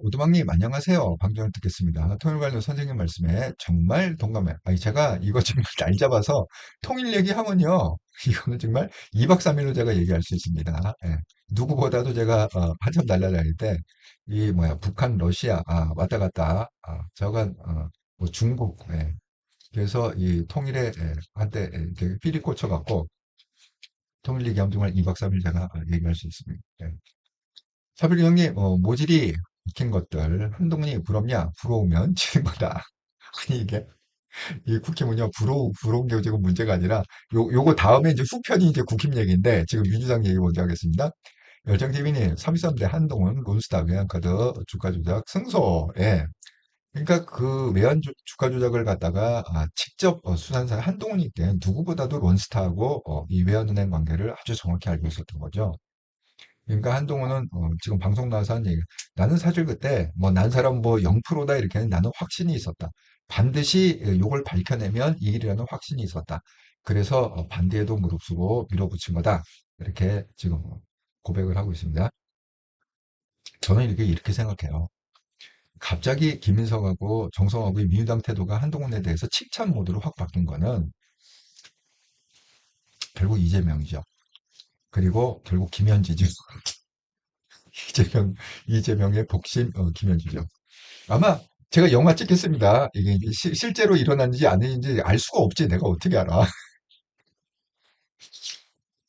오두막님, 안녕하세요. 방송을 듣겠습니다. 통일 관련 선생님 말씀에 정말 동감해요. 아니, 제가 이거 지금 날 잡아서 통일 얘기하면요. 이거는 정말 2박 3일로 제가 얘기할 수 있습니다. 예. 누구보다도 제가, 한참 날라다닐 때, 북한, 러시아, 왔다 갔다, 저간, 뭐 중국, 예. 그래서 이 통일에, 한때 이렇게 삐리 꽂혀갖고, 통일 얘기하면 정말 2박 3일 제가 얘기할 수 있습니다. 예. 차비리 형님, 모질이 익힌 것들, 한동훈이 부럽냐? 부러우면 지는 거다. 아니, 이게, 이 국힘은요, 부러운 게 지금 문제가 아니라, 요거 다음에 이제 후편이 이제 국힘 얘기인데, 지금 민주당 얘기 먼저 하겠습니다. 열정TV님, 3.3대 한동훈, 론스타 외환카드 주가 조작 승소. 예. 그러니까 그 주가 조작을 갖다가 직접 수산사 한동훈이 때 누구보다도 론스타하고 이 외환은행 관계를 아주 정확히 알고 있었던 거죠. 그러니까 한동훈은 지금 방송 나와서 한 얘기. 나는 사실 그때 뭐 난 사람 뭐 0%다 이렇게 하는 나는 확신이 있었다. 반드시 요걸 밝혀내면 이 일이라는 확신이 있었다. 그래서 반대에도 무릅쓰고 밀어붙인 거다. 이렇게 지금 고백을 하고 있습니다. 저는 이렇게 생각해요. 갑자기 김인석하고 정성하고의 민주당 태도가 한동훈에 대해서 칭찬 모드로 확 바뀐 거는 결국 이재명이죠. 그리고 결국 김현지죠. 이재명, 이재명의 복심 김현지죠. 아마 제가 영화 찍겠습니다. 이게 실제로 일어났는지 아닌지 알 수가 없지. 내가 어떻게 알아.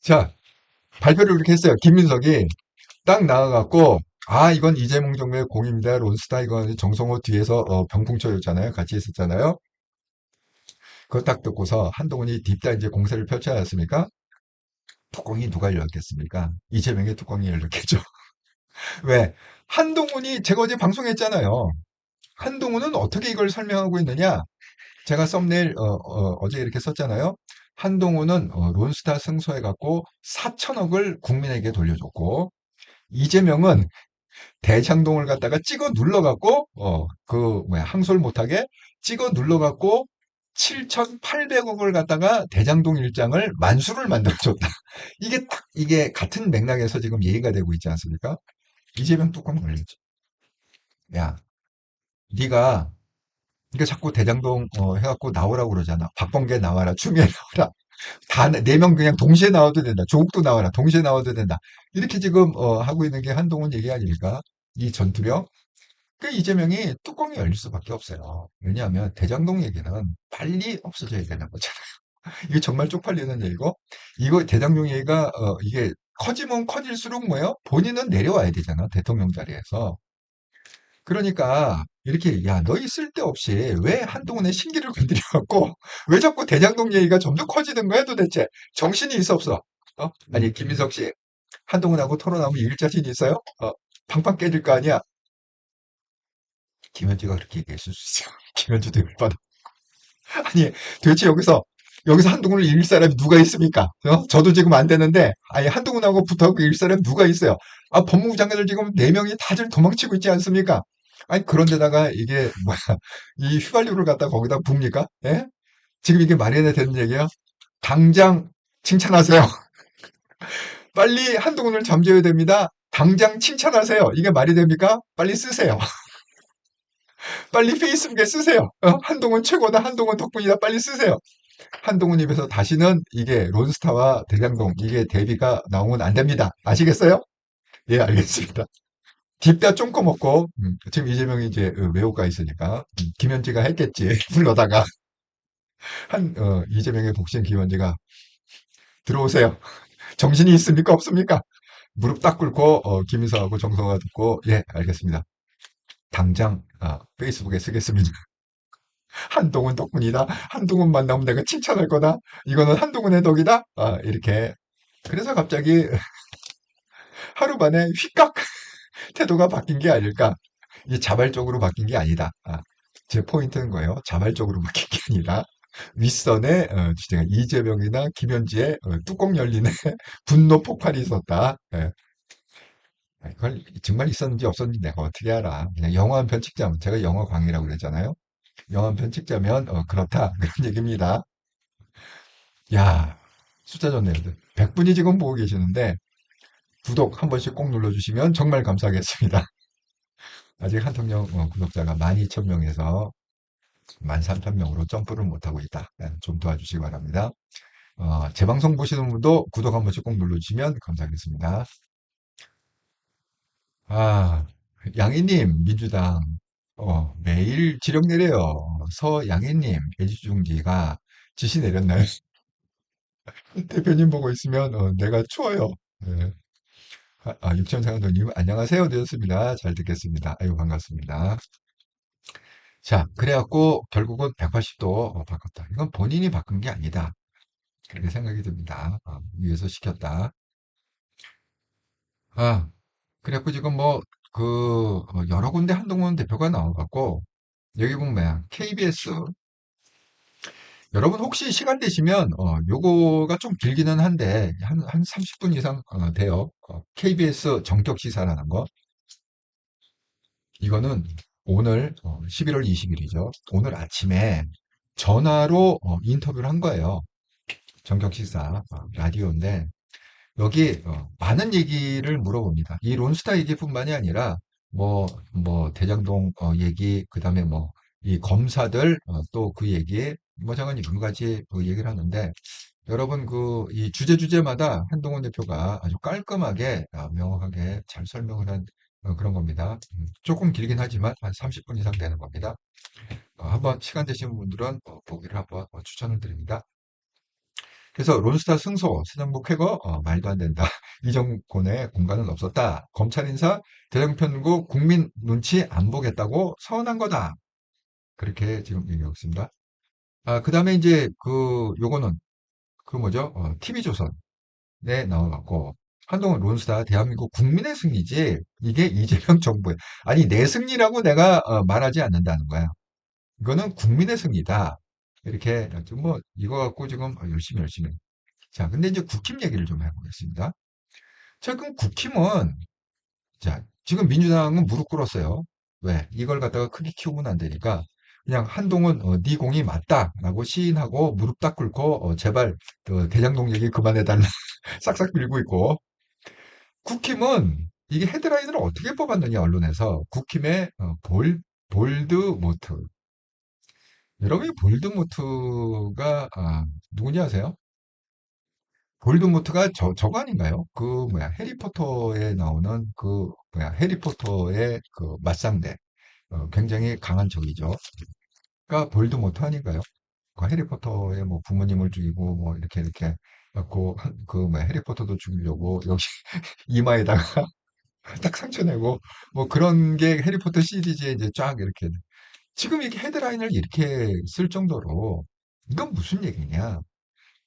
자, 발표를 이렇게 했어요. 김민석이 딱 나와갖고, 이건 이재명 정부의 공입니다. 론스타 이건 정성호 뒤에서 병풍처였잖아요. 같이 있었잖아요. 그거 딱 듣고서 한동훈이 딥다 이제 공세를 펼쳐야 했습니까? 뚜껑이 누가 열렸겠습니까? 이재명의 뚜껑이 열렸겠죠. 왜? 한동훈이 제가 어제 방송했잖아요. 한동훈은 어떻게 이걸 설명하고 있느냐? 제가 썸네일 제 이렇게 썼잖아요. 한동훈은 론스타 승소해갖고 4천억을 국민에게 돌려줬고 이재명은 대장동을 갖다가 찍어 눌러갖고 항소를 못하게 찍어 눌러갖고 7,800억을 갖다가 대장동 일장을 만수를 만들어줬다. 이게 같은 맥락에서 지금 얘기가 되고 있지 않습니까? 이재명 뚜껑 걸렸죠. 야, 네가 그러니까 자꾸 대장동 해갖고 나오라고 그러잖아. 박범계 나와라, 추미애 나와라. 다 네 명 그냥 동시에 나와도 된다. 조국도 나와라, 동시에 나와도 된다. 이렇게 지금 하고 있는 게 한동훈 얘기 아닙니까? 이 전투력. 그 이재명이 뚜껑이 열릴 수밖에 없어요. 왜냐하면 대장동 얘기는 빨리 없어져야 되는 거잖아요. 이게 정말 쪽팔리는 얘기고, 이거 대장동 얘기가 이게 커지면 커질수록 뭐예요? 본인은 내려와야 되잖아. 대통령 자리에서. 그러니까 이렇게 야, 너희 쓸데없이 왜 한동훈의 신기를 건드려갖고 왜 자꾸 대장동 얘기가 점점 커지는 거야 도대체? 정신이 있어 없어? 아니 김민석 씨 한동훈하고 토론하면 이길 자신 있어요? 팡팡 깨질 거 아니야? 김현주가 그렇게 얘기했을 수 있어요. 김현주도 열받아. 아니 도대체 여기서 여기서 한동훈을 이길 사람이 누가 있습니까? 저도 지금 안 되는데, 아예 한동훈하고 붙어갖고 이길 사람이 누가 있어요? 아, 법무부 장관들 지금 네 명이 다들 도망치고 있지 않습니까? 아니, 그런데다가 이게, 뭐야, 이 휘발유를 갖다 거기다 붓니까? 예? 지금 이게 말이 되는 얘기야? 당장 칭찬하세요. 빨리 한동훈을 잠재워야 됩니다. 당장 칭찬하세요. 이게 말이 됩니까? 빨리 쓰세요. 빨리 페이스북에 쓰세요. 한동훈 최고다. 한동훈 덕분이다. 빨리 쓰세요. 한동훈 입에서 다시는 이게 론스타와 대장동 이게 대비가 나오면 안 됩니다. 아시겠어요? 예, 알겠습니다. 뒷다 쫑커 먹고 지금 이재명이 이제 외국가 있으니까 김현지가 했겠지. 불러다가 이재명의 복싱 김현지가 들어오세요. 정신이 있습니까? 없습니까? 무릎 딱 꿇고 김인서하고 정성화 듣고 예, 알겠습니다. 당장 페이스북에 쓰겠습니다. 한동훈 덕분이다. 한동훈 만나면 내가 칭찬할 거다. 이거는 한동훈의 덕이다. 이렇게. 그래서 갑자기 하루 만에 휙각 태도가 바뀐 게 아닐까. 이 자발적으로 바뀐 게 아니다. 제 포인트는 거예요. 자발적으로 바뀐 게 아니라 윗선에 진짜 이재명이나 김현지의 뚜껑 열리는 분노 폭발이 있었다. 예. 그걸 정말 있었는지 없었는지 내가 어떻게 알아. 그냥 영화 한 편 찍자면 제가 영화 광이라고 그랬잖아요. 영화 한 편 찍자면 그렇다. 그런 얘기입니다. 야, 숫자 좋네요. 100분이 지금 보고 계시는데 구독 한 번씩 꼭 눌러주시면 정말 감사하겠습니다. 아직 한통령 구독자가 12,000명에서 13,000명으로 점프를 못하고 있다. 좀 도와주시기 바랍니다. 재방송 보시는 분도 구독 한 번씩 꼭 눌러주시면 감사하겠습니다. 아, 양희님, 민주당, 매일 지령 내려요. 서양희님, 애지중지가 지시 내렸나요? 대표님 보고 있으면, 내가 추워요. 네. 육천상도님, 안녕하세요. 되었습니다. 잘 듣겠습니다. 아유, 반갑습니다. 자, 그래갖고, 결국은 180도 바꿨다. 이건 본인이 바꾼 게 아니다. 그렇게 생각이 듭니다. 위에서 시켰다. 아, 그래갖고 지금 뭐, 여러 군데 한동훈 대표가 나와갖고, 여기 보면 뭐야, KBS. 여러분 혹시 시간 되시면, 요거가 좀 길기는 한데, 한 30분 이상, 돼요. KBS 정격 시사라는 거. 이거는 오늘, 11월 20일이죠. 오늘 아침에 전화로 인터뷰를 한 거예요. 정격 시사, 라디오인데, 여기 많은 얘기를 물어봅니다. 이 론스타 얘기뿐만이 아니라 대장동 얘기, 그다음에 뭐 이 검사들 또 그 얘기, 뭐 저건 여러 가지 얘기를 하는데 여러분 이 주제마다 한동훈 대표가 아주 깔끔하게 명확하게 잘 설명을 한 그런 겁니다. 조금 길긴 하지만 한 30분 이상 되는 겁니다. 한번 시간 되시는 분들은 보기를 한번 추천을 드립니다. 그래서 론스타 승소, 새정부 쾌거, 말도 안 된다. 이정권의 공간은 없었다. 검찰 인사, 대정편고 국민 눈치 안 보겠다고 서운한 거다. 그렇게 지금 얘기하고 있습니다. 그 다음에 이제 요거는 뭐죠? TV조선에 나와갖고 한동훈 론스타 대한민국 국민의 승리지 이게 이재명 정부의 아니 내 승리라고 내가 말하지 않는다는 거야. 이거는 국민의 승리다. 이렇게 뭐 이거 갖고 지금 열심히 자, 근데 이제 국힘 얘기를 좀 해보겠습니다. 최근 국힘은, 자, 지금 민주당은 무릎 꿇었어요. 왜? 이걸 갖다가 크게 키우면 안 되니까, 그냥 한동훈, 네 공이 맞다라고 시인하고 무릎 딱 꿇고, 제발, 대장동 얘기 그만해달라. 싹싹 빌고 있고. 국힘은 이게 헤드라인을 어떻게 뽑았느냐, 언론에서. 국힘의 볼드모트. 여러분이 볼드모트가, 누군지 아세요? 볼드모트가 저거 아닌가요? 해리포터에 나오는 해리포터의 맞상대. 굉장히 강한 적이죠. 그러니까 볼드모트 아닌가요? 해리포터의 뭐 부모님을 죽이고 뭐 이렇게 갖고 해리포터도 죽이려고 여기 이마에다가 딱 상처 내고 뭐 그런 게 해리포터 시리즈에 이제 쫙 이렇게 지금 이게 헤드라인을 이렇게 쓸 정도로 이건 무슨 얘기냐?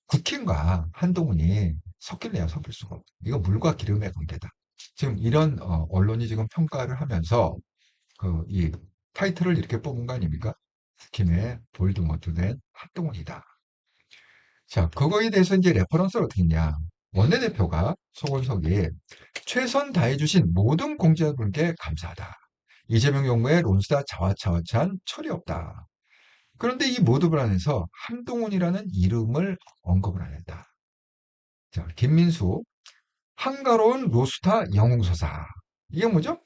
국힘과 한동훈이 섞일래야 섞일 수가 없다. 이거 물과 기름의 관계다. 지금 이런 언론이 지금 평가를 하면서 이 타이틀을 이렇게 뽑은 거 아닙니까? 국힘의 볼드모트된 한동훈이다. 자, 그거에 대해서 이제 레퍼런스를 어떻게 했냐. 원내대표가 소건석이 최선 다해주신 모든 공직자분께 감사하다. 이재명 용무의 론스타 자화자찬 철이 없다. 그런데 이 모두 불안에서 한동훈이라는 이름을 언급을 안 했다. 자, 김민수, 한가로운 로스타 영웅소사. 이게 뭐죠?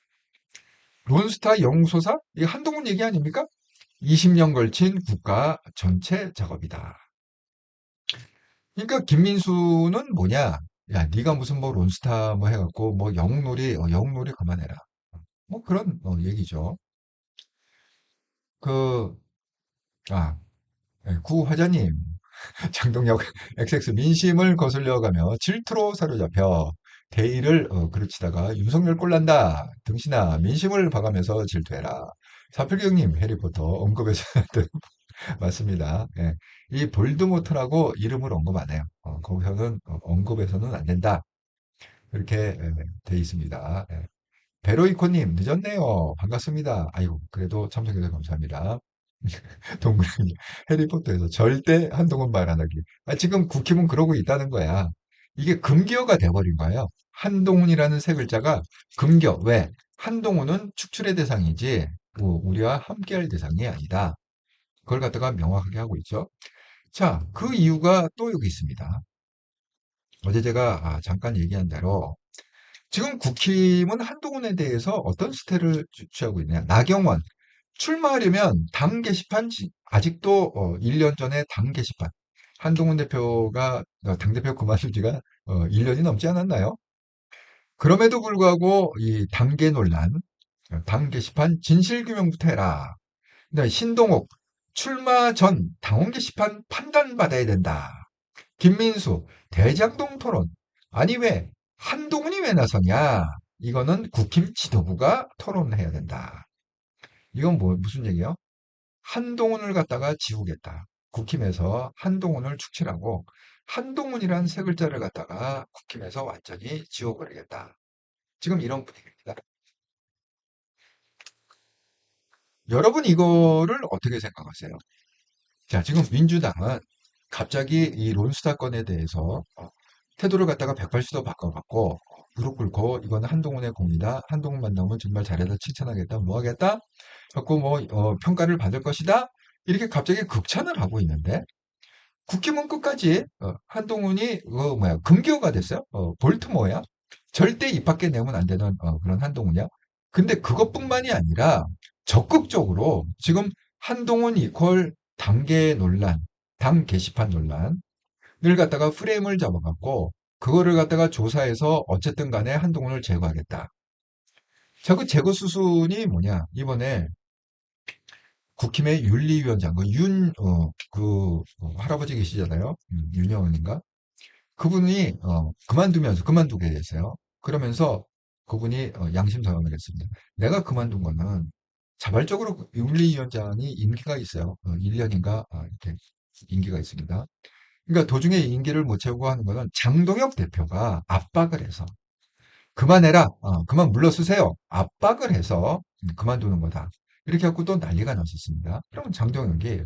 론스타 영웅소사? 이게 한동훈 얘기 아닙니까? 20년 걸친 국가 전체 작업이다. 그러니까 김민수는 뭐냐? 야, 네가 무슨 뭐 론스타 뭐 해갖고 뭐 영웅놀이, 영웅놀이 그만해라. 뭐 그런 얘기죠. 그, 아, 구 화자님, 장동혁 XX 민심을 거슬려가며 질투로 사로잡혀 대의를 그르치다가 윤석열 꼴난다. 등신아 민심을 봐가면서 질투해라. 사필경님 해리포터 언급에서 맞습니다. 예. 이 볼드모트라고 이름을 언급 안 해요. 거기서는 언급해서는 안 된다. 이렇게 돼 있습니다. 예. 베로이코님 늦었네요. 반갑습니다. 아이고 그래도 참석해서 감사합니다. 동그라미 해리포터에서 절대 한동훈 말 안 하기. 지금 국힘은 그러고 있다는 거야. 이게 금기어가 돼버린 거예요. 한동훈이라는 세 글자가 금기어. 왜? 한동훈은 축출의 대상이지 뭐 우리와 함께할 대상이 아니다. 그걸 갖다가 명확하게 하고 있죠. 자, 그 이유가 또 여기 있습니다. 어제 제가 잠깐 얘기한 대로 지금 국힘은 한동훈에 대해서 어떤 스태를 취하고 있냐. 나경원 출마하려면 당 게시판 아직도 1년 전에 당 게시판 한동훈 대표가 당대표 그만둔 지가 1년이 넘지 않았나요? 그럼에도 불구하고 이 당계 논란, 당 게시판 진실규명부터 해라. 그다음에 신동욱 출마 전 당원 게시판 판단받아야 된다. 김민수 대장동 토론. 아니 왜 한동훈이 왜 나서냐? 이거는 국힘 지도부가 토론해야 된다. 이건 뭐 무슨 얘기예요? 한동훈을 갖다가 지우겠다. 국힘에서 한동훈을 축출하고 한동훈이란 세 글자를 갖다가 국힘에서 완전히 지워버리겠다. 지금 이런 분위기입니다. 여러분 이거를 어떻게 생각하세요? 자, 지금 민주당은 갑자기 이 론스타 건에 대해서 태도를 갖다가 180도 바꿔갖고 무릎 꿇고 이건 한동훈의 공이다. 한동훈 만나면 정말 잘해서 칭찬하겠다. 뭐 하겠다? 자꾸 뭐 평가를 받을 것이다. 이렇게 갑자기 극찬을 하고 있는데 국힘은 끝까지 한동훈이 뭐야 금기어가 됐어요. 볼트모어야. 절대 입 밖에 내면 안 되는 그런 한동훈이야. 근데 그것뿐만이 아니라 적극적으로 지금 한동훈 이퀄 당계 논란, 당 게시판 논란을 갖다가 프레임을 잡아갖고 그거를 갖다가 조사해서 어쨌든 간에 한동훈을 제거하겠다. 자, 그 제거 수순이 뭐냐? 이번에 국힘의 윤리위원장, 할아버지 계시잖아요. 윤영은인가? 그분이 그만두게 됐어요. 그러면서 그분이 양심선언을 했습니다. 내가 그만둔 거는 자발적으로 윤리위원장이 임기가 있어요. 1년인가 이렇게 임기가 있습니다. 그러니까 도중에 임기를 못 채우고 하는 거는 장동혁 대표가 압박을 해서 그만해라, 그만 물러서세요. 압박을 해서 그만두는 거다. 이렇게 하고 또 난리가 났었습니다. 그러면 장동혁이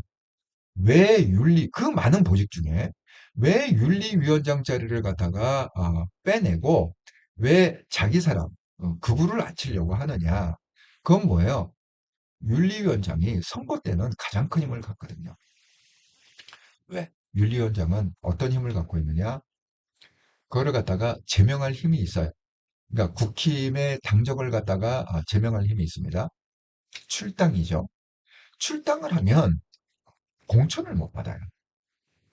왜 그 많은 보직 중에 왜 윤리위원장 자리를 갖다가 빼내고 왜 자기 사람 그부를 앉히려고 하느냐? 그건 뭐예요? 윤리위원장이 선거 때는 가장 큰 힘을 갖거든요. 왜? 윤리위원장은 어떤 힘을 갖고 있느냐? 그거를 갖다가 제명할 힘이 있어요. 그러니까 국힘의 당적을 갖다가 제명할 힘이 있습니다. 출당이죠. 출당을 하면 공천을 못 받아요.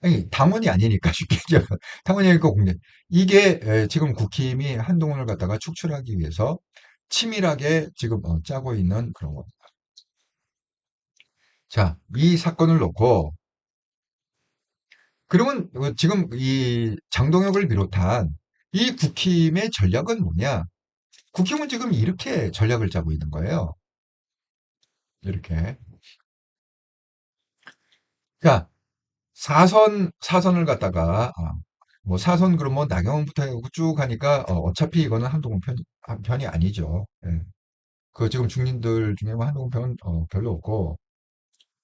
아니, 당원이 아니니까 쉽게 얘기하면 당원이 아니니까 공천. 이게 지금 국힘이 한동훈을 갖다가 축출하기 위해서 치밀하게 지금 짜고 있는 그런 겁니다. 자, 이 사건을 놓고 그러면 지금 이 장동혁을 비롯한 이 국힘의 전략은 뭐냐? 국힘은 지금 이렇게 전략을 짜고 있는 거예요. 이렇게. 자, 사선을 갖다가 뭐 사선 그러면 나경원부터 해고 쭉 가니까 어차피 이거는 한동훈 편이 아니죠. 예. 그 지금 중진들 중에 뭐 한동훈 편 별로 없고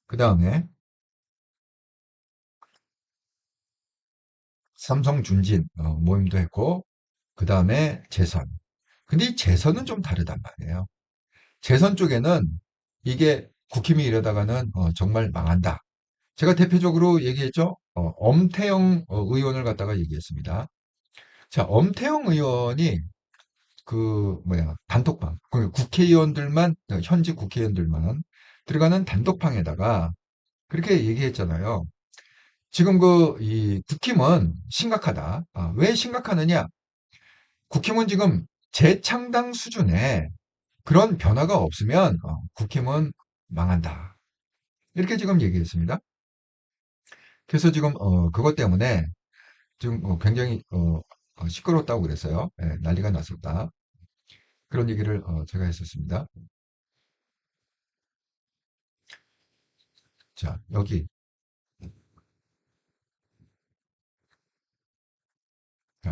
그 다음에 삼성중진 모임도 했고, 그 다음에 재선. 근데 이 재선은 좀 다르단 말이에요. 재선 쪽에는 이게 국힘이 이러다가는 정말 망한다. 제가 대표적으로 얘기했죠. 엄태영 의원을 갖다가 얘기했습니다. 자, 엄태영 의원이 그 뭐야 단톡방, 그 국회의원들만 현직 국회의원들만 들어가는 단톡방에다가 그렇게 얘기했잖아요. 지금 그 이 국힘은 심각하다. 왜 심각하느냐? 국힘은 지금 재창당 수준의 그런 변화가 없으면 국힘은 망한다. 이렇게 지금 얘기했습니다. 그래서 지금 그것 때문에 지금 굉장히 시끄러웠다고 그랬어요. 예, 난리가 났었다. 그런 얘기를 제가 했었습니다. 자, 여기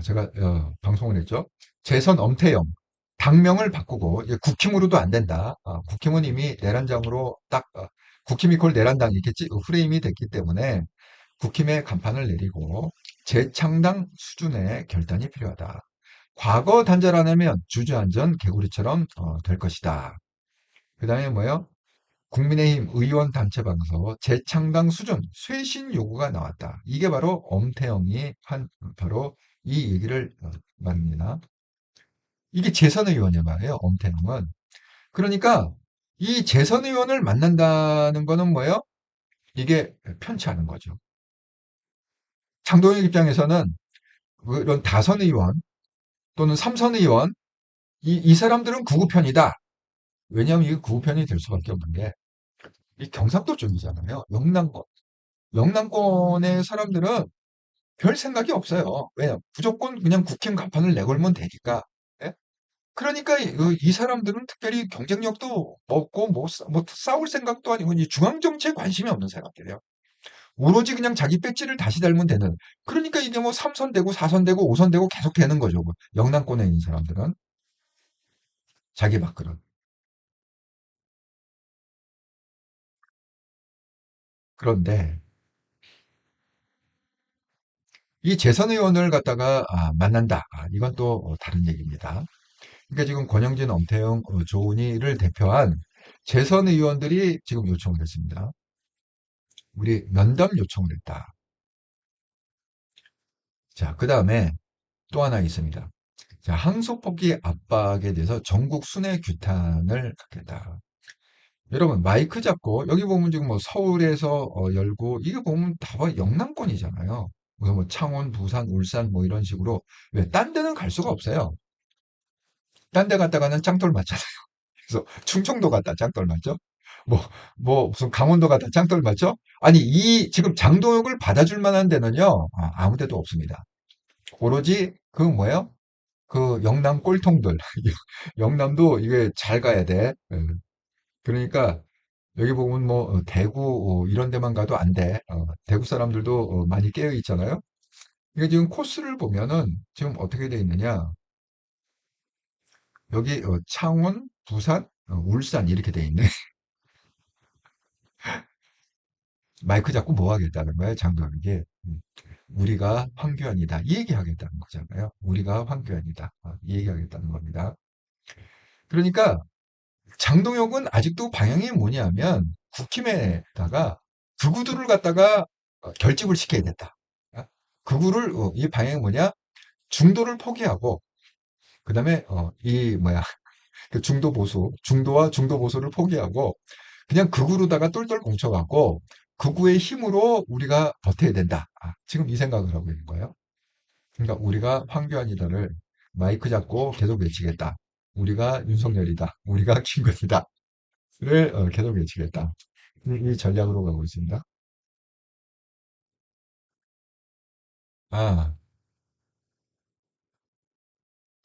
제가 방송을 했죠. 재선 엄태영 당명을 바꾸고 이제 국힘으로도 안 된다. 국힘은 이미 내란장으로 딱 국힘이 곧 내란당 이겠지 프레임이 됐기 때문에 국힘의 간판을 내리고 재창당 수준의 결단이 필요하다. 과거 단절 안 하면 주저앉은 개구리처럼 될 것이다. 그 다음에 뭐요? 국민의힘 의원 단체방에서 재창당 수준 쇄신 요구가 나왔다. 이게 바로 엄태영이 한 바로 이 얘기를 말입니다. 이게 재선 의원이야 말이에요. 엄태영은. 그러니까 이 재선 의원을 만난다는 거는 뭐예요? 이게 편치 않은 거죠. 장동혁 입장에서는 이런 다선 의원 또는 삼선 의원 이 사람들은 구구편이다. 왜냐하면 이게 구구편이 될 수밖에 없는 게 이 경상도 쪽이잖아요. 영남권. 영남권의 사람들은 별 생각이 없어요. 왜요? 무조건 그냥 국힘 간판을 내걸면 되니까. 예? 그러니까 이 사람들은 특별히 경쟁력도 없고 뭐 싸울 생각도 아니고 이 중앙 정치에 관심이 없는 사람들이에요. 오로지 그냥 자기 배지를 다시 달면 되는. 그러니까 이게 뭐 3선 되고 4선 되고 5선 되고 계속 되는 거죠. 그 영남권에 있는 사람들은 자기 밥그릇. 그런데 이 재선 의원을 갖다가 만난다. 이건 또 다른 얘기입니다. 그러니까 지금 권영진, 엄태영, 조은희를 대표한 재선 의원들이 지금 요청을 했습니다. 우리 면담 요청을 했다. 자, 그 다음에 또 하나 있습니다. 자, 항소폭기 압박에 대해서 전국 순회 규탄을 갖겠다. 여러분, 마이크 잡고, 여기 보면 지금 뭐 서울에서 열고, 이게 보면 다 영남권이잖아요. 뭐 창원, 부산, 울산 뭐 이런 식으로. 왜? 딴 데는 갈 수가 없어요. 딴 데 갔다가는 짱돌 맞잖아요. 그래서 충청도 갔다 짱돌 맞죠? 뭐, 무슨 강원도 갔다 짱돌 맞죠? 아니, 이 지금 장동혁을 받아줄 만한 데는요, 아무 데도 없습니다. 오로지 그 뭐예요? 그 영남 꼴통들. 영남도 이게 잘 가야 돼. 예. 그러니까 여기 보면 뭐 대구 이런 데만 가도 안 돼. 대구 사람들도 많이 깨어 있잖아요. 이게 지금 코스를 보면은 지금 어떻게 돼 있느냐? 여기 창원, 부산, 울산 이렇게 돼 있네. 마이크 잡고 뭐 하겠다는 거예요, 장동혁이. 우리가 황교안이다. 이 얘기하겠다는 거잖아요. 우리가 황교안이다. 이 얘기하겠다는 겁니다. 그러니까 장동혁은 아직도 방향이 뭐냐면 국힘에다가 극우들을 갖다가 결집을 시켜야 된다. 극우를 이 방향이 뭐냐? 중도를 포기하고 그다음에 이 뭐야 그 중도 보수, 중도와 중도 보수를 포기하고 그냥 극우로다가 똘똘 뭉쳐갖고 극우의 힘으로 우리가 버텨야 된다. 지금 이 생각을 하고 있는 거예요. 그러니까 우리가 황교안이다를 마이크 잡고 계속 외치겠다. 우리가 윤석열이다. 우리가 김건희다.를 계속 외치겠다. 이 전략으로 가고 있습니다. 아,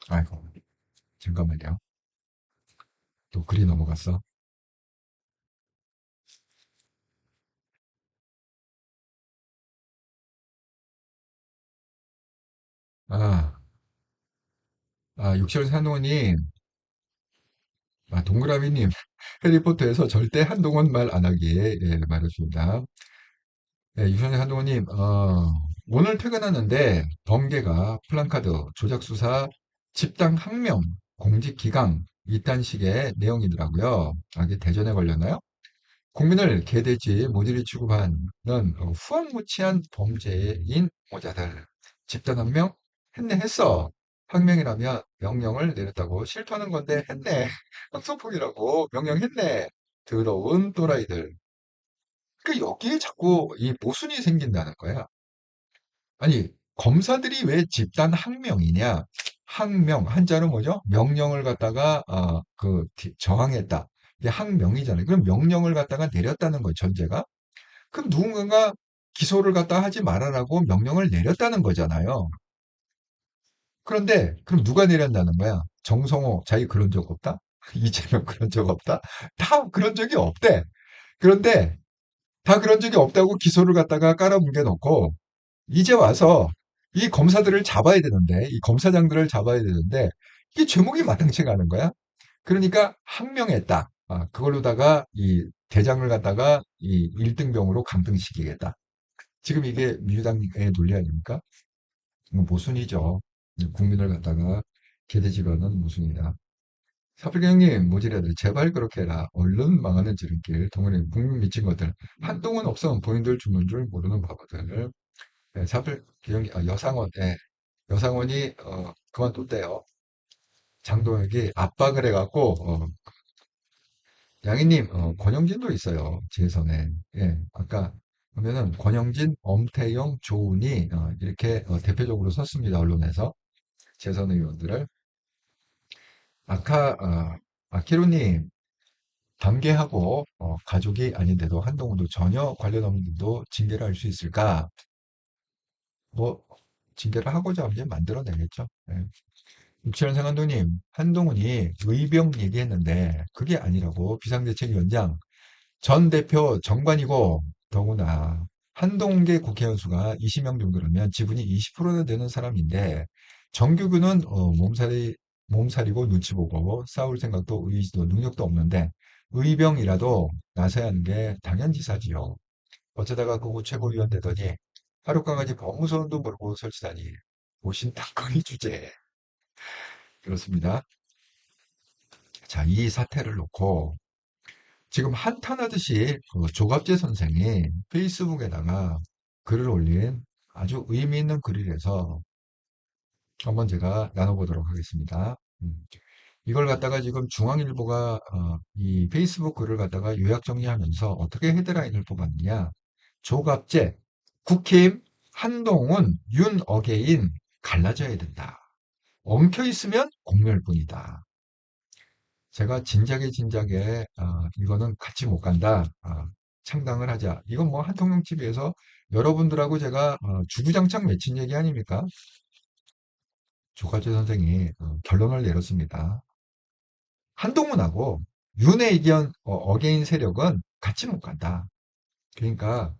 아이고, 잠깐만요. 또 글이 넘어갔어. 아, 육시원 산호님, 동그라미님, 해리포터에서 절대 한동훈 말 안 하기에 예, 말해줍니다. 예, 육시원 산호님, 오늘 퇴근하는데 번개가 플랜카드, 조작 수사, 집단 항명, 공직 기강 이딴 식의 내용이더라고요. 아, 이게 대전에 걸렸나요? 국민을 개돼지 모듈이 취급하는 후한무치한 범죄인 모자들. 집단 항명? 했네, 했어. 항명이라면 명령을 내렸다고 실토하는 건데 했네. 학소폭이라고 명령했네. 더러운 또라이들. 그 여기에 자꾸 이 모순이 생긴다는 거야. 아니, 검사들이 왜 집단 항명이냐? 항명, 한자로 뭐죠? 명령을 갖다가, 저항했다. 이게 항명이잖아요. 그럼 명령을 갖다가 내렸다는 거예요, 전제가. 그럼 누군가가 기소를 갖다 하지 말아라고 명령을 내렸다는 거잖아요. 그런데, 그럼 누가 내렸다는 거야? 정성호, 자기 그런 적 없다? 이재명 그런 적 없다? 다 그런 적이 없대. 그런데, 다 그런 적이 없다고 기소를 갖다가 깔아뭉개 놓고, 이제 와서 이 검사들을 잡아야 되는데, 이 검사장들을 잡아야 되는데, 이게 제목이 마땅치가 않은 거야. 그러니까 항명했다. 아, 그걸로다가 이 대장을 갖다가 이 1등병으로 강등시키겠다. 지금 이게 민주당의 논리 아닙니까? 이거 모순이죠. 국민을 갖다가 개돼지로 하는 모순이다. 사필경님, 모질애들, 제발 그렇게 해라. 얼른 망하는 지름길, 동원이 국민 미친 것들. 한동훈 없으면 본인들 죽는 줄 모르는 바보들. 네, 사필 기영이 여상원, 예, 여상원이 그만뒀대요. 장동혁이 압박을 해갖고 양희님 권영진도 있어요. 재선에. 예, 아까 보면은 권영진, 엄태영, 조은이 이렇게 대표적으로 섰습니다. 언론에서 재선 의원들을. 아키루님 단계하고 가족이 아닌데도 한동훈도 전혀 관련 없는 분도 징계를 할 수 있을까? 뭐 징계를 하고자 하면 만들어내겠죠. 예. 육칠년생 한동님, 한동훈이 의병 얘기했는데 그게 아니라고 비상대책위원장 전 대표 정관이고 더구나 한동훈계 국회의원 수가 20명 정도라면 지분이 20%나 되는 사람인데 정규군은 몸살이고 눈치 보고 싸울 생각도 의지도 능력도 없는데 의병이라도 나서야 하는 게 당연지사지요. 어쩌다가 그거 최고위원 되더니 하룻강아지 법무사원도 모르고 설치다니 보신탕거리 주제. 그렇습니다. 자, 이 사태를 놓고 지금 한탄하듯이 그 조갑재 선생이 페이스북에다가 글을 올린 아주 의미 있는 글이라서 한번 제가 나눠보도록 하겠습니다. 이걸 갖다가 지금 중앙일보가 이 페이스북 글을 갖다가 요약 정리하면서 어떻게 헤드라인을 뽑았느냐. 조갑재, 국힘, 한동훈, 윤어게인 갈라져야 된다. 엉켜 있으면 공멸뿐이다. 제가 진작에 이거는 같이 못 간다. 창당을 하자. 이건 뭐 한통령 TV에서 여러분들하고 제가 주구장창 맺힌 얘기 아닙니까? 조가재 선생이 결론을 내렸습니다. 한동훈하고 윤의 의견 어게인 세력은 같이 못 간다. 그러니까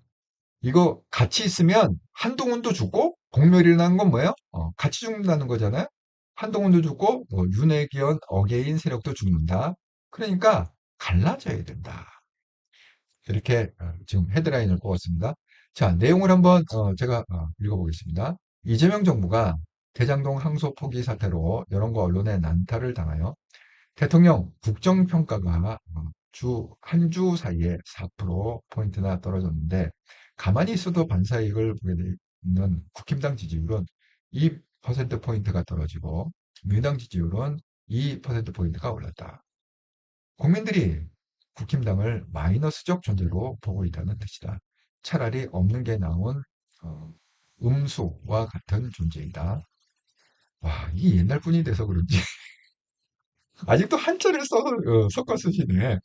이거 같이 있으면 한동훈도 죽고 공멸이 일어나는 건 뭐예요? 같이 죽는다는 거잖아요. 한동훈도 죽고 윤의 의견 어게인 세력도 죽는다. 그러니까 갈라져야 된다. 이렇게 지금 헤드라인을 뽑았습니다. 자, 내용을 한번 제가 읽어보겠습니다. 이재명 정부가 대장동 항소 포기 사태로 여론과 언론의 난타를 당하여 대통령 국정평가가 한 주 사이에 4%포인트나 떨어졌는데 가만히 있어도 반사이익을 보게 되는 국힘당 지지율은 2%포인트가 떨어지고 민주당 지지율은 2%포인트가 올랐다. 국민들이 국힘당을 마이너스적 존재로 보고 있다는 뜻이다. 차라리 없는 게 나온 음수와 같은 존재이다. 와, 이게 옛날 분이 돼서 그런지 아직도 한자를 섞어 쓰시네.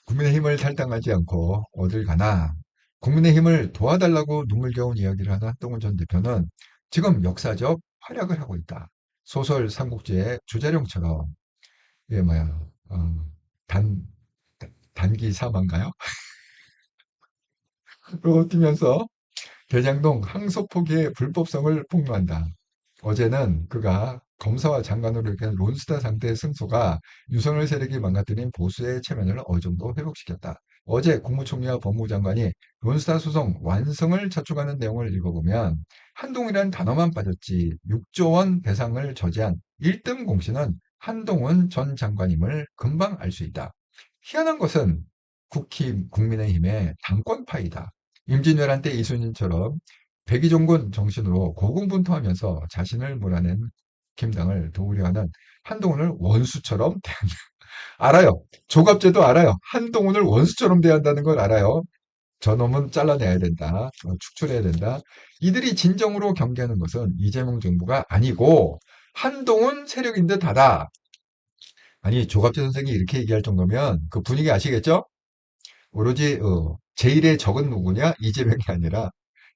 국민의힘을 탈당하지 않고 어딜 가나. 국민의힘을 도와달라고 눈물겨운 이야기를 하는 한동훈 전 대표는 지금 역사적 활약을 하고 있다. 소설 삼국지의 주자룡처럼 이게 뭐야 단 단기 사망가요? 로 뛰면서 대장동 항소 포기의 불법성을 폭로한다. 어제는 그가 검사와 장관으로 이렇게 론스타 상태의 승소가 유석열 세력이 망가뜨린 보수의 체면을 어느 정도 회복시켰다. 어제 국무총리와 법무부 장관이 논스타 소송 완성을 자축하는 내용을 읽어보면 한동훈이라는 단어만 빠졌지 6조 원 배상을 저지한 1등 공신은 한동훈 전 장관임을 금방 알 수 있다. 희한한 것은 국민의힘의 당권파이다. 임진왜란 때 이순신처럼 백의종군 정신으로 고군분투하면서 자신을 몰아낸 김당을 도우려 하는 한동훈을 원수처럼 알아요. 조갑제도 알아요. 한동훈을 원수처럼 대한다는 걸 알아요. 저놈은 잘라내야 된다. 축출해야 된다. 이들이 진정으로 경계하는 것은 이재명 정부가 아니고 한동훈 세력인 듯하다. 아니 조갑제 선생이 이렇게 얘기할 정도면 그 분위기 아시겠죠? 오로지 제1의 적은 누구냐? 이재명이 아니라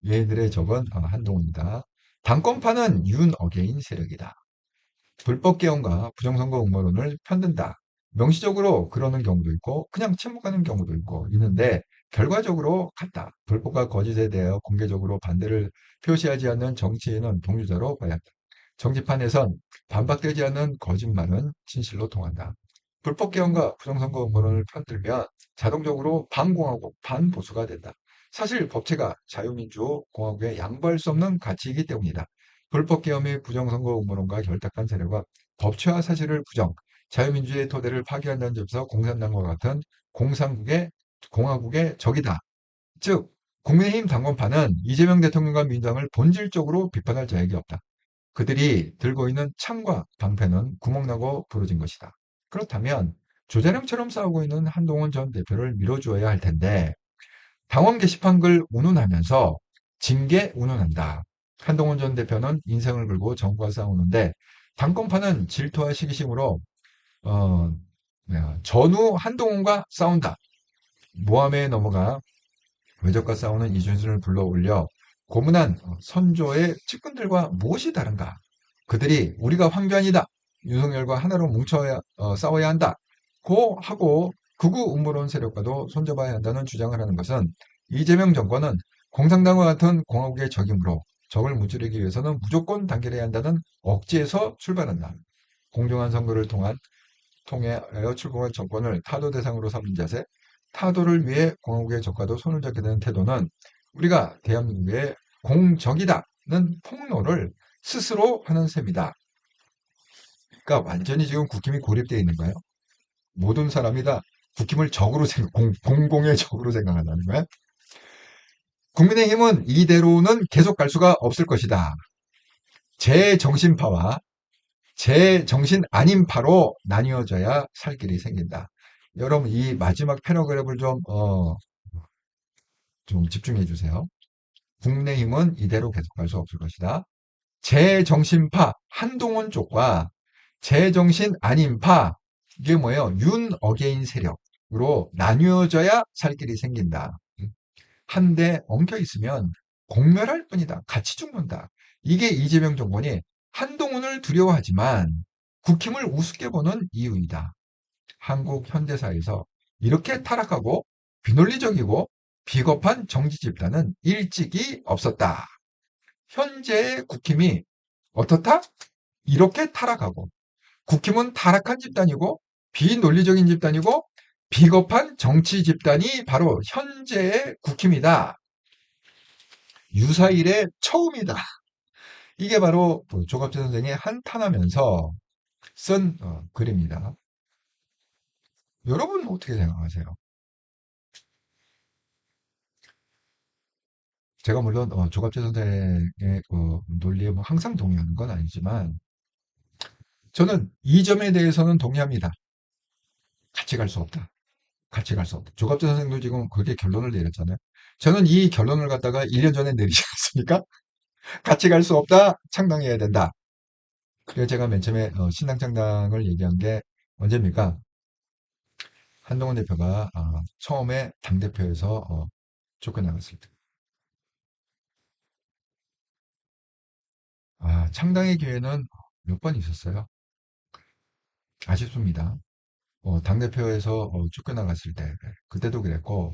얘들의 적은 한동훈이다. 당권파는 윤어게인 세력이다. 불법 개헌과 부정선거 음모론을 편든다. 명시적으로 그러는 경우도 있고 그냥 침묵하는 경우도 있는데 결과적으로 같다. 불법과 거짓에 대하여 공개적으로 반대를 표시하지 않는 정치인은 동료자로 봐야 한다. 정치판에선 반박되지 않는 거짓말은 진실로 통한다. 불법 개헌과 부정선거 음모론을 편들면 자동적으로 반공화국, 반보수가 된다. 사실 법체가 자유민주 공화국에 양보할 수 없는 가치이기 때문이다. 불법 계엄의 부정선거 음모론과 결탁한 세력과 법치와 사실을 부정, 자유민주의 토대를 파괴한다는 점에서 공산당과 같은 공화국의 적이다. 즉, 국민의힘 당권파는 이재명 대통령과 민주당을 본질적으로 비판할 자격이 없다. 그들이 들고 있는 창과 방패는 구멍나고 부러진 것이다. 그렇다면 조자룡처럼 싸우고 있는 한동훈 전 대표를 밀어주어야 할 텐데 당원 게시판 글 운운하면서 징계 운운한다. 한동훈 전 대표는 인생을 걸고 정부와 싸우는데 당권파는 질투와 시기심으로 어, 전후 한동훈과 싸운다. 모함에 넘어가 외적과 싸우는 이준수를 불러올려 고문한 선조의 측근들과 무엇이 다른가? 그들이 우리가 황교안이다. 윤석열과 하나로 뭉쳐 싸워야 한다. 고 하고 극우 음모론 세력과도 손잡아야 한다는 주장을 하는 것은 이재명 정권은 공산당과 같은 공화국의 적이므로 적을 무찌르기 위해서는 무조건 단결해야 한다는 억지에서 출발한다. 공정한 선거를 통하여 출범한 정권을 타도 대상으로 삼는 자세, 타도를 위해 공화국의 적과도 손을 잡게 되는 태도는 우리가 대한민국의 공적이다는 폭로를 스스로 하는 셈이다. 그러니까 완전히 지금 국힘이 고립되어 있는 거예요. 모든 사람이 다 국힘을 공공의 적으로 생각한다는 거야. 국민의힘은 이대로는 계속 갈 수가 없을 것이다. 제정신파와 제정신 아닌파로 나뉘어져야 살 길이 생긴다. 여러분 이 마지막 패러그래프를 좀 집중해 주세요. 국민의힘은 이대로 계속 갈 수 없을 것이다. 제정신파 한동훈 쪽과 제정신 아닌파 이게 뭐예요? 윤 어게인 세력으로 나뉘어져야 살 길이 생긴다. 한데 엉켜 있으면 공멸할 뿐이다. 같이 죽는다. 이게 이재명 정권이 한동훈을 두려워하지만 국힘을 우습게 보는 이유이다. 한국 현대사에서 이렇게 타락하고 비논리적이고 비겁한 정치 집단은 일찍이 없었다. 현재의 국힘이 어떻다? 이렇게 타락하고 국힘은 타락한 집단이고 비논리적인 집단이고 비겁한 정치 집단이 바로 현재의 국힘이다. 유사일의 처음이다. 이게 바로 조갑재 선생이 한탄하면서 쓴 글입니다. 여러분 어떻게 생각하세요? 제가 물론 조갑재 선생의 논리에 뭐 항상 동의하는 건 아니지만 저는 이 점에 대해서는 동의합니다. 같이 갈 수 없다. 같이 갈 수 없다. 조갑재 선생도 지금 그렇게 결론을 내렸잖아요. 저는 이 결론을 갖다가 1년 전에 내리지 않았습니까? 같이 갈 수 없다. 창당해야 된다. 그래서 제가 맨 처음에 신당 창당을 얘기한 게 언제입니까? 한동훈 대표가 처음에 당대표에서 쫓겨나갔을 때. 창당의 기회는 몇 번 있었어요. 아쉽습니다. 당대표에서 쫓겨나갔을 때, 그때도 그랬고,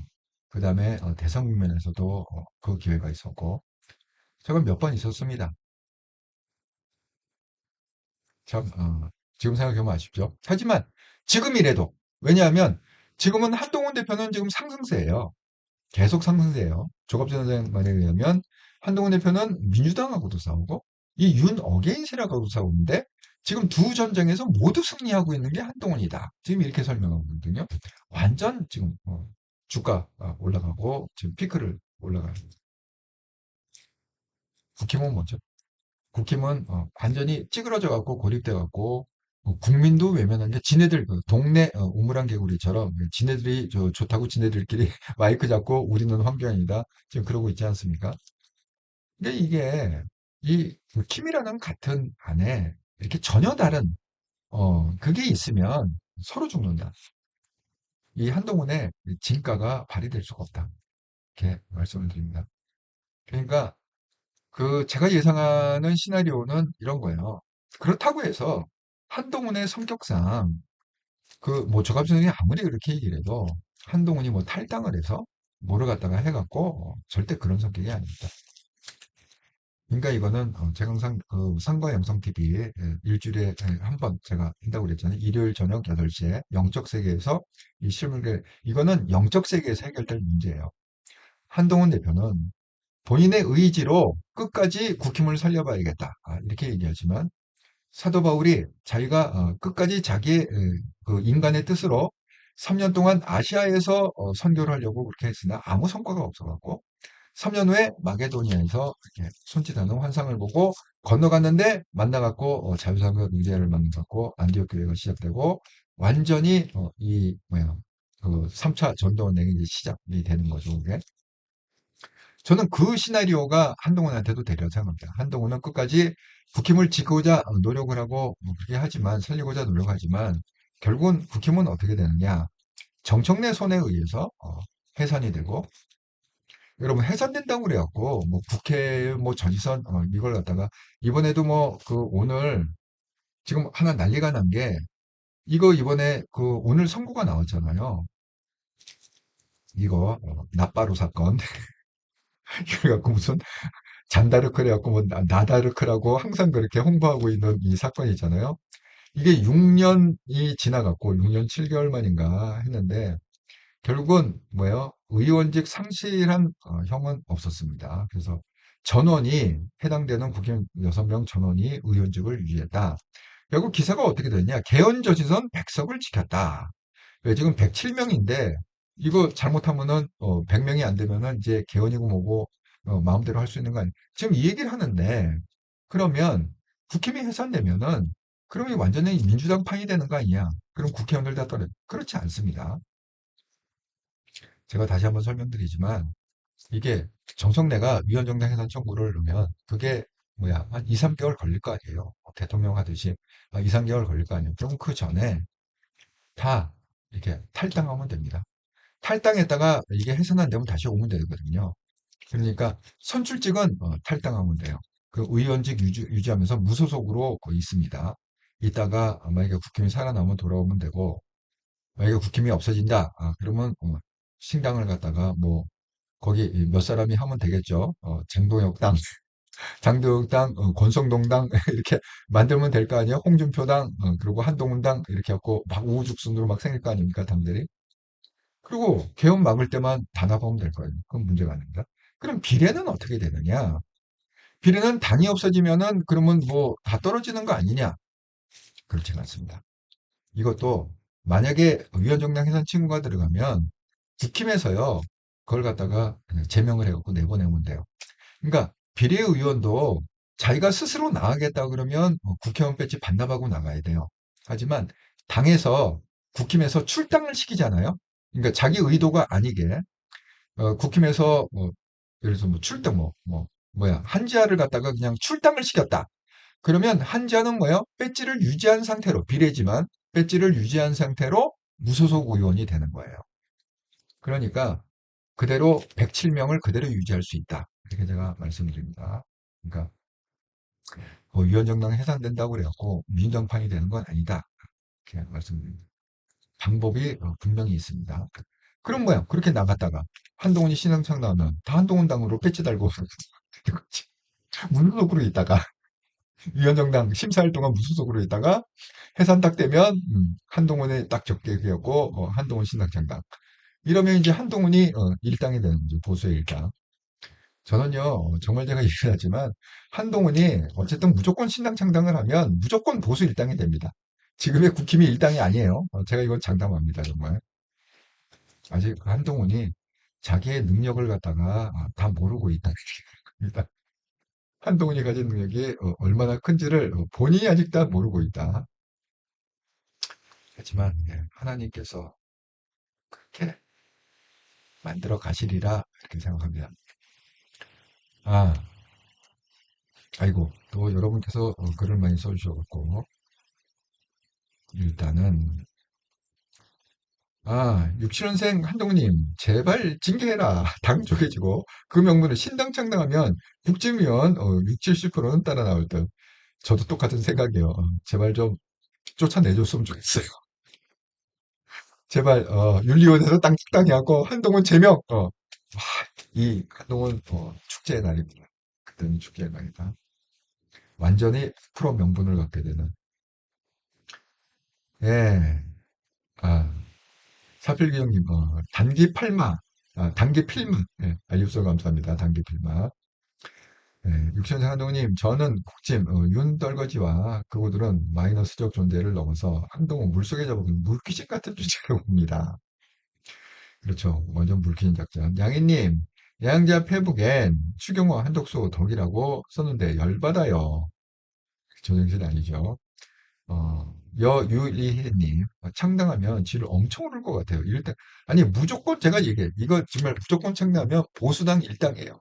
그 다음에 대선 국면에서도 그 기회가 있었고, 저건 몇 번 있었습니다. 참, 지금 생각해보면 아쉽죠. 하지만 지금이라도, 왜냐하면 지금은 한동훈 대표는 지금 상승세예요. 계속 상승세예요. 조갑진 원장 말에 의하면 한동훈 대표는 민주당하고도 싸우고 이 윤 어게인시라고도 싸우는데 지금 두 전쟁에서 모두 승리하고 있는 게 한동훈이다. 지금 이렇게 설명하고 있거든요. 완전 지금 주가 올라가고 지금 피크를 올라가요. 국힘은 뭐죠? 국힘은 완전히 찌그러져 갖고 고립돼 갖고 국민도 외면한 게 지네들 그 동네 우물안 개구리처럼 지네들이 좋다고 지네들끼리 마이크 잡고 우리는 환경이다. 지금 그러고 있지 않습니까? 근데 이게 이 국힘이라는 같은 안에 이렇게 전혀 다른 그게 있으면 서로 죽는다. 이 한동훈의 진가가 발휘될 수가 없다. 이렇게 말씀을 드립니다. 그러니까 제가 예상하는 시나리오는 이런 거예요. 그렇다고 해서 한동훈의 성격상 뭐 조갑진이 아무리 그렇게 얘기를 해도 한동훈이 뭐 탈당을 해서 뭐를 갖다가 해갖고 절대 그런 성격이 아닙니다. 그러니까 이거는 제가 항상 그 상과 영성 TV에 일주일에 한 번 제가 한다고 그랬잖아요. 일요일 저녁 8시에 영적 세계에서 이 실물을 이거는 영적 세계에서 해결될 문제예요. 한동훈 대표는 본인의 의지로 끝까지 국힘을 살려봐야겠다. 이렇게 얘기하지만 사도 바울이 자기가 끝까지 자기의 그 인간의 뜻으로 3년 동안 아시아에서 선교를 하려고 그렇게 했으나 아무 성과가 없어갖고 3년 후에 마게도니아에서 이렇게 손짓하는 환상을 보고 건너갔는데 만나갖고 자유사회와 의대를 만나갖고 안디옥 교회가 시작되고 완전히 이 뭐야 그 3차 전도운동이 이제 시작이 되는 거죠. 그게. 저는 그 시나리오가 한동훈한테도 되리라고 생각합니다. 한동훈은 끝까지 국힘을 지키고자 노력을 하고 뭐 그렇게 하지만 살리고자 노력하지만 결국은 국힘은 어떻게 되느냐? 정청래 손에 의해서 해산이 되고 여러분 해산된다고 그래갖고 뭐 국회 뭐 전선 이걸 갖다가 이번에도 뭐 그 오늘 지금 하나 난리가 난 게 이거 이번에 그 오늘 선고가 나왔잖아요. 이거 나빠루 사건 그래갖고 무슨 잔다르크래갖고 뭐 나다르크라고 항상 그렇게 홍보하고 있는 이 사건이 있잖아요. 이게 6년이 지나갔고 6년 7개월 만인가 했는데 결국은 뭐예요? 의원직 상실한 형은 없었습니다. 그래서 전원이 해당되는 국회의원 6명 전원이 의원직을 유지했다. 결국 기사가 어떻게 됐냐? 개헌저지선 100석을 지켰다. 왜 지금 107명인데 이거 잘못하면은 100명이 안 되면은 이제 개헌이고 뭐고 마음대로 할 수 있는 거 아니에요. 지금 이 얘기를 하는데 그러면 국힘이 해산되면은 그러면 완전히 민주당판이 되는 거 아니냐? 그럼 국회의원들 다 떨어. 그렇지 않습니다. 제가 다시 한번 설명드리지만 이게 정성래가 위헌정당 해산 청구를 넣으면 그게 뭐야 한 2, 3개월 걸릴 거 아니에요. 대통령 하듯이 2, 3개월 걸릴 거 아니에요. 그럼 그 전에 다 이렇게 탈당하면 됩니다. 탈당했다가 이게 해산 안 되면 다시 오면 되거든요. 그러니까 선출직은 탈당하면 돼요. 그 의원직 유지하면서 무소속으로 있습니다. 이따가 만약에 국힘이 살아남으면 돌아오면 되고 만약에 국힘이 없어진다. 그러면 신당을 갖다가 뭐 거기 몇 사람이 하면 되겠죠. 장동혁당, 장동혁당, 권성동당 이렇게 만들면 될 거 아니에요. 홍준표당, 그리고 한동훈당 이렇게 갖고 막 우후죽순으로 막 생길 거 아닙니까 당들이. 그리고 개헌 막을 때만 단합하면 될 거예요. 그건 문제가 아닙니다. 그럼 비례는 어떻게 되느냐? 비례는 당이 없어지면은 그러면 뭐 다 떨어지는 거 아니냐? 그렇지 않습니다. 이것도 만약에 위원정당 해산 친구가 들어가면 국힘에서요 그걸 갖다가 그냥 제명을 해갖고 내보내면 돼요. 그러니까 비례의원도 자기가 스스로 나가겠다 그러면 국회의원 배지 반납하고 나가야 돼요. 하지만 당에서 국힘에서 출당을 시키잖아요. 그러니까 자기 의도가 아니게 국힘에서 예를 들어서 뭐 출당 뭐야 한지아를 갖다가 그냥 출당을 시켰다. 그러면 한지아는 뭐예요? 배지를 유지한 상태로 비례지만 배지를 유지한 상태로 무소속 의원이 되는 거예요. 그러니까 그대로 107명을 그대로 유지할 수 있다. 이렇게 제가 말씀드립니다. 그러니까 위원정당 해산된다고 그래갖고 민주당판이 되는 건 아니다. 이렇게 말씀드립니다. 방법이 분명히 있습니다. 그럼 뭐야? 그렇게 나갔다가 한동훈이 신당창 나오면 다 한동훈당으로 배지 달고 무소속으로 있다가 위원정당 심사할 동안 무소속으로 있다가 해산 딱 되면 한동훈에 딱 적게 되었고 한동훈 신당창당. 이러면 이제 한동훈이 일당이 되는 거죠. 보수의 일당. 저는요, 정말 제가 얘기하지만, 한동훈이 어쨌든 무조건 신당창당을 하면 무조건 보수 일당이 됩니다. 지금의 국힘이 일당이 아니에요. 제가 이건 장담합니다, 정말. 아직 한동훈이 자기의 능력을 갖다가 다 모르고 있다. 생각합니다. 한동훈이 가진 능력이 얼마나 큰지를 본인이 아직 다 모르고 있다. 하지만 하나님께서 그렇게 만들어 가시리라 이렇게 생각합니다. 아, 아이고, 또 여러분께서 글을 많이 써주셔갖고 일단은 67년생 한동훈님, 제발 징계해라. 당 쪼개지고. 그 명분을 신당창당하면 국짐위원 6, 70%는 따라 나올 듯. 저도 똑같은 생각이에요. 제발 좀 쫓아내줬으면 좋겠어요. 제발, 윤리원에서 땅땅이 하고 한동훈 제명, 이 한동훈 축제의 날입니다. 그때는 축제의 날이다. 완전히 프로 명분을 갖게 되는. 예, 아, 사필기 형님, 단기 팔마, 단기 필마, 알려주셔서 감사합니다. 단기 필마. 육천생 한동훈님, 저는 국짐, 윤떨거지와 그우들은 마이너스적 존재를 넘어서 한동훈 물속에 잡은 물귀신 같은 존재라고 봅니다. 그렇죠. 완전 물귀신 작전. 양희님, 양자 페북엔 추경호 한독수 덕이라고 썼는데 열받아요. 조정실 아니죠. 여유리혜님, 창당하면 지를 엄청 오를 것 같아요. 일단, 아니, 무조건 제가 얘기해. 이거 정말 무조건 창당하면 보수당 일당이에요.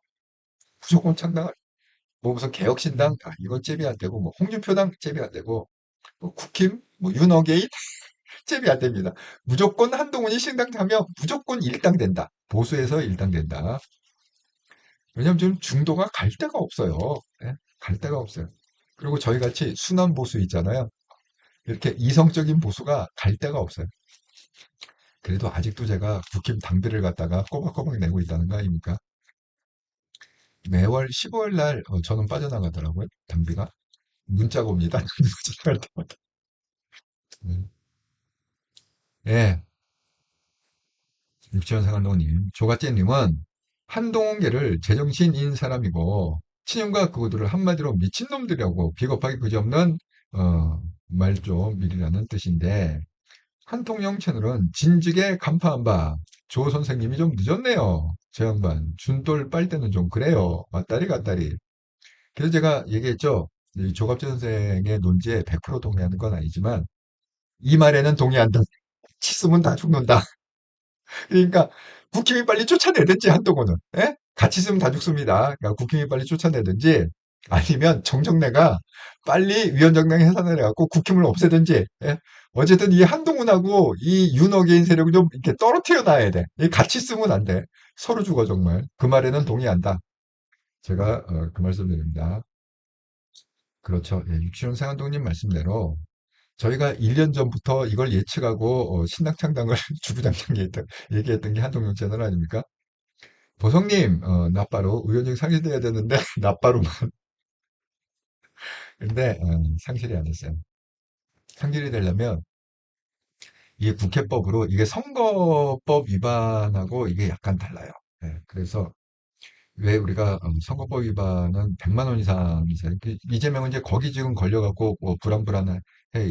무조건 창당할, 뭐 무슨 개혁신당, 이거 잽이 안 되고, 뭐 홍준표당 잽이 안 되고, 뭐 국힘, 뭐 윤어게인 잽이 안 됩니다. 무조건 한동훈이 신당하면 무조건 일당 된다. 보수에서 일당 된다. 왜냐면 지금 중도가 갈 데가 없어요. 예? 갈 데가 없어요. 그리고 저희 같이 순환 보수 있잖아요. 이렇게 이성적인 보수가 갈 데가 없어요. 그래도 아직도 제가 국힘 당비를 갖다가 꼬박꼬박 내고 있다는 거 아닙니까? 매월 15일 날 저는 빠져나가더라고요. 당비가. 문자가 옵니다. 빠져나갈 때마다. 음. 예, 육지원 상한동님. 조가째님은 한동훈계를 제정신인 사람이고 친윤과 그우들을 한마디로 미친놈들이라고 비겁하게 그지없는 말좀미리라는 뜻인데 한통령 채널은 진즉에 간파한 바, 조 선생님이 좀 늦었네요. 저 양반, 준돌 빨 때는 좀 그래요. 왔다리 갔다리. 그래서 제가 얘기했죠. 이 조갑재 선생의 논지에 100% 동의하는 건 아니지만, 이 말에는 동의한다. 치쓰면 다 죽는다. 그러니까, 국힘이 빨리 쫓아내든지, 한동훈은. 예? 같이 있으면 다 죽습니다. 그러니까 국힘이 빨리 쫓아내든지, 아니면 정청래가 빨리 위원장당 해산을 해갖고 국힘을 없애든지, 예? 어쨌든 이 한동훈하고 이 윤어게인 세력을 좀 이렇게 떨어뜨려 놔야 돼. 이 같이 쓰면 안 돼. 서로 죽어, 정말. 그 말에는 동의한다. 제가 그 말씀 드립니다. 그렇죠. 예, 육신홍생 한동님 말씀대로 저희가 1년 전부터 이걸 예측하고 신당창당을 주구장창 얘기했던 게 한동영 채널 아닙니까? 보성님, 나빠로 의원직 상실돼야 되는데 나빠로만. 근데 상실이 안 됐어요. 상실이 되려면 이게 국회법으로 이게 선거법 위반하고 이게 약간 달라요. 예, 그래서 왜 우리가 선거법 위반은 100만 원 이상이잖아요. 이재명은 이제 거기 지금 걸려갖고 뭐 불안불안해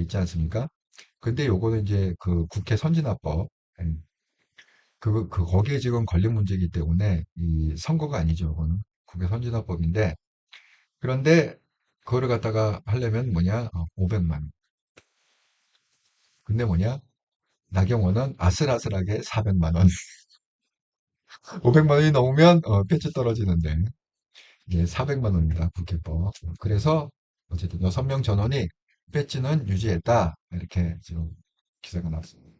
있지 않습니까? 근데 요거는 이제 그 국회 선진화법, 예, 거기에 지금 걸린 문제이기 때문에 이 선거가 아니죠. 이거는 국회 선진화법인데 그런데 그거를 갖다가 하려면 뭐냐? 500만 원. 근데 뭐냐? 나경원은 아슬아슬하게 400만 원. 500만 원이 넘으면 배지 떨어지는데 이게 400만 원입니다. 국회법. 그래서 어쨌든 6명 전원이 배지는 유지했다. 이렇게 지금 기사가 나왔습니다.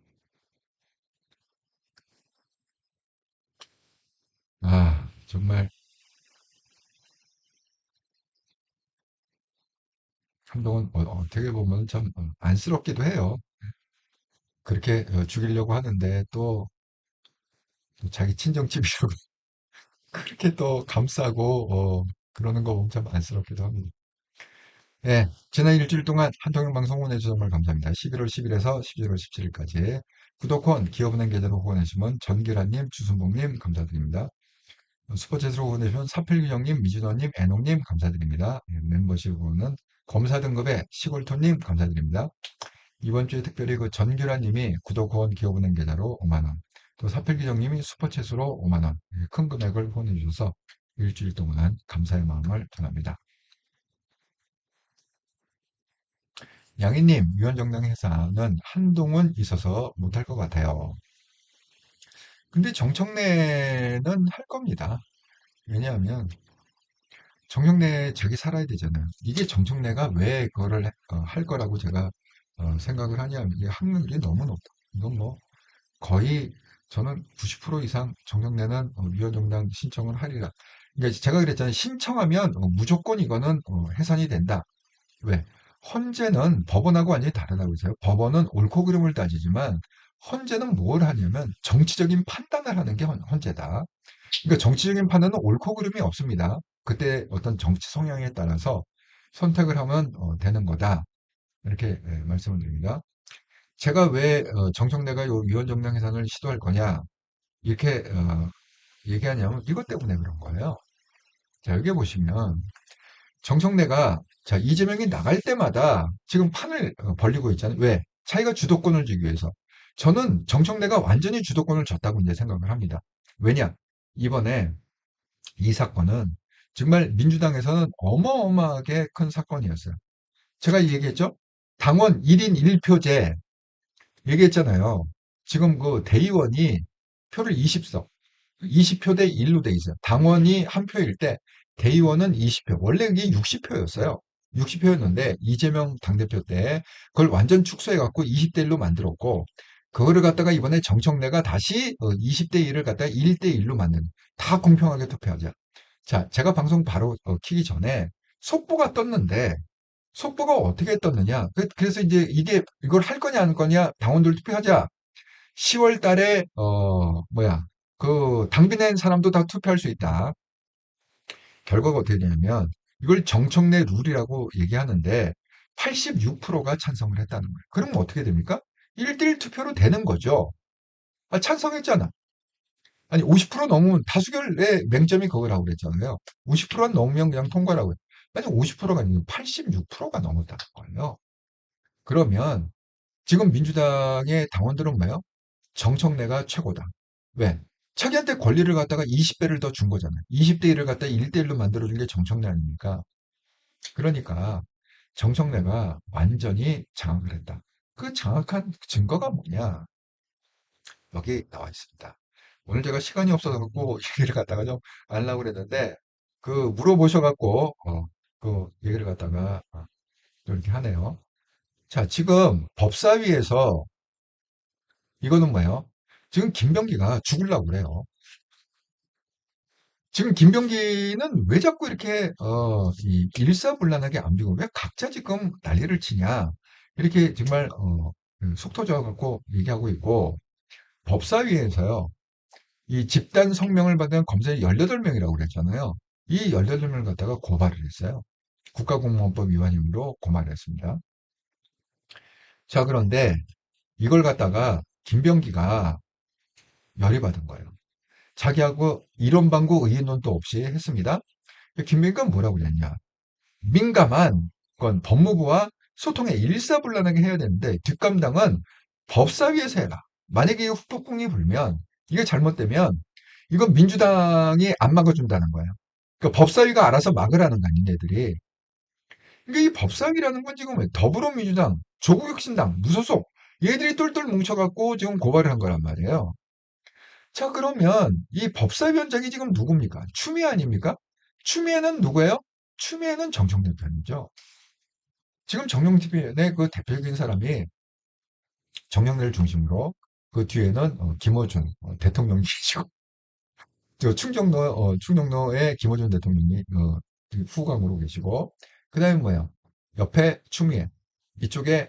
정말 한동훈 어떻게 보면 참 안쓰럽기도 해요. 그렇게 죽이려고 하는데 또 자기 친정집이라고 그렇게 또 감싸고 그러는 거 보면 참 안쓰럽기도 합니다. 예, 지난 일주일 동안 한동영 방송 후원해주셔서 정말 감사합니다. 11월 10일에서 11월 17일까지 구독권, 기업은행 계좌로 후원해주시면 전기라님, 주순봉님 감사드립니다. 슈퍼챗으로 후원해주시면 사필규정님, 미준원님, 애농님 감사드립니다. 예, 멤버십 후원은 검사 등급의 시골토님 감사드립니다. 이번 주에 특별히 그 전규라님이 구독 후원 기업은행 계좌로 5만원, 또 사필규정님이 슈퍼챗으로 5만원, 큰 금액을 후원해주셔서 일주일 동안 감사의 마음을 전합니다. 양희님, 유연정당 회사는 한동훈 있어서 못할 것 같아요. 근데 정청래는 할 겁니다. 왜냐하면 정청래 자기 살아야 되잖아요. 이게 정청래가 왜 그거를 할 거라고 제가 생각을 하냐면 이게 확률이 너무 높다. 이건 뭐 거의 저는 90% 이상 정청래는 유연정당 신청을 하리라. 그러니까 제가 그랬잖아요. 신청하면 무조건 이거는 해산이 된다. 왜? 헌재는 법원하고 완전히 다르다고 했어요. 법원은 옳고 그름을 따지지만 헌재는 뭘 하냐면 정치적인 판단을 하는 게 헌재다. 그러니까 정치적인 판단은 옳고 그름이 없습니다. 그때 어떤 정치 성향에 따라서 선택을 하면 되는 거다. 이렇게 말씀을 드립니다. 제가 왜 정청래가 요 위원정당 해산을 시도할 거냐 이렇게 얘기하냐면 이것 때문에 그런 거예요. 자, 여기 보시면 정청래가 자 이재명이 나갈 때마다 지금 판을 벌리고 있잖아요. 왜? 자기가 주도권을 쥐기 위해서. 저는 정청래가 완전히 주도권을 줬다고 이제 생각을 합니다. 왜냐? 이번에 이 사건은 정말 민주당에서는 어마어마하게 큰 사건이었어요. 제가 얘기했죠? 당원 1인 1표제 얘기했잖아요. 지금 그 대의원이 표를 20석, 20표 대 1로 돼 있어요. 당원이 한 표일 때 대의원은 20표. 원래 이게 60표였어요. 60표였는데 이재명 당대표 때 그걸 완전 축소해갖고 20대 1로 만들었고 그거를 갖다가 이번에 정청래가 다시 20대 1을 갖다가 1대 1로 만든 다 공평하게 투표하자. 자, 제가 방송 바로 키기 전에 속보가 떴는데 속보가 어떻게 떴느냐? 그래서 이제 이걸 할 거냐 안 거냐 당원들 투표하자. 10월 달에 그 당비 낸 사람도 다 투표할 수 있다. 결과가 어떻게 되냐면 이걸 정청래 룰이라고 얘기하는데 86%가 찬성을 했다는 거예요. 그러면 어떻게 됩니까? 1대1 투표로 되는 거죠. 아, 찬성했잖아. 아니 50% 넘으면 다수결의 맹점이 그거라고 그랬잖아요. 50%가 넘으면 그냥 통과라고. 아니 50%가 아니고 86%가 넘었다는 거예요. 그러면 지금 민주당의 당원들은 뭐예요? 정청래가 최고다. 왜? 자기한테 권리를 갖다가 20배를 더 준 거잖아요. 20대 1을 갖다가 1대 1로 만들어준 게 정청래 아닙니까? 그러니까 정청래가 완전히 장악을 했다. 그 장악한 증거가 뭐냐? 여기 나와 있습니다. 오늘 제가 시간이 없어서 갖고 얘기를 갖다가 좀 안 하려고 그랬는데 그 물어보셔갖고 그 얘기를 갖다가 이렇게 하네요. 자, 지금 법사위에서 이거는 뭐예요? 지금 김병기가 죽으려고 그래요. 지금 김병기는 왜 자꾸 이렇게 일사불란하게 안 비고 왜 각자 지금 난리를 치냐 이렇게 정말 속 터져갖고 얘기하고 있고 법사위에서요 이 집단 성명을 받은 검사이 18명이라고 그랬잖아요. 이 18명을 갖다가 고발을 했어요. 국가공무원법 위반 혐의로 고발을 했습니다. 자, 그런데 이걸 갖다가 김병기가 열이 받은 거예요. 자기하고 이론방구 의논도 없이 했습니다. 김병기가 뭐라고 그랬냐. 민감한 건 법무부와 소통에 일사불란하게 해야 되는데 뒷감당은 법사위에서 해라. 만약에 이거 후폭풍이 불면 이게 잘못되면 이건 민주당이 안 막아준다는 거예요. 그러니까 법사위가 알아서 막으라는 거 아닌 애들이. 그러니까 이 법사위라는 건 지금 더불어민주당, 조국혁신당, 무소속 얘들이 똘똘 뭉쳐갖고 지금 고발을 한 거란 말이에요. 자, 그러면 이 법사위원장이 지금 누굽니까? 추미애 아닙니까? 추미애는 누구예요? 추미애는 정청래 편이죠. 지금 정영진의 그 대표적인 사람이 정영래를 중심으로 그 뒤에는 김어준 대통령이 계시고 저 충정로의 김어준 대통령이 후광으로 계시고 그다음에 뭐야 옆에 추미애 이쪽엔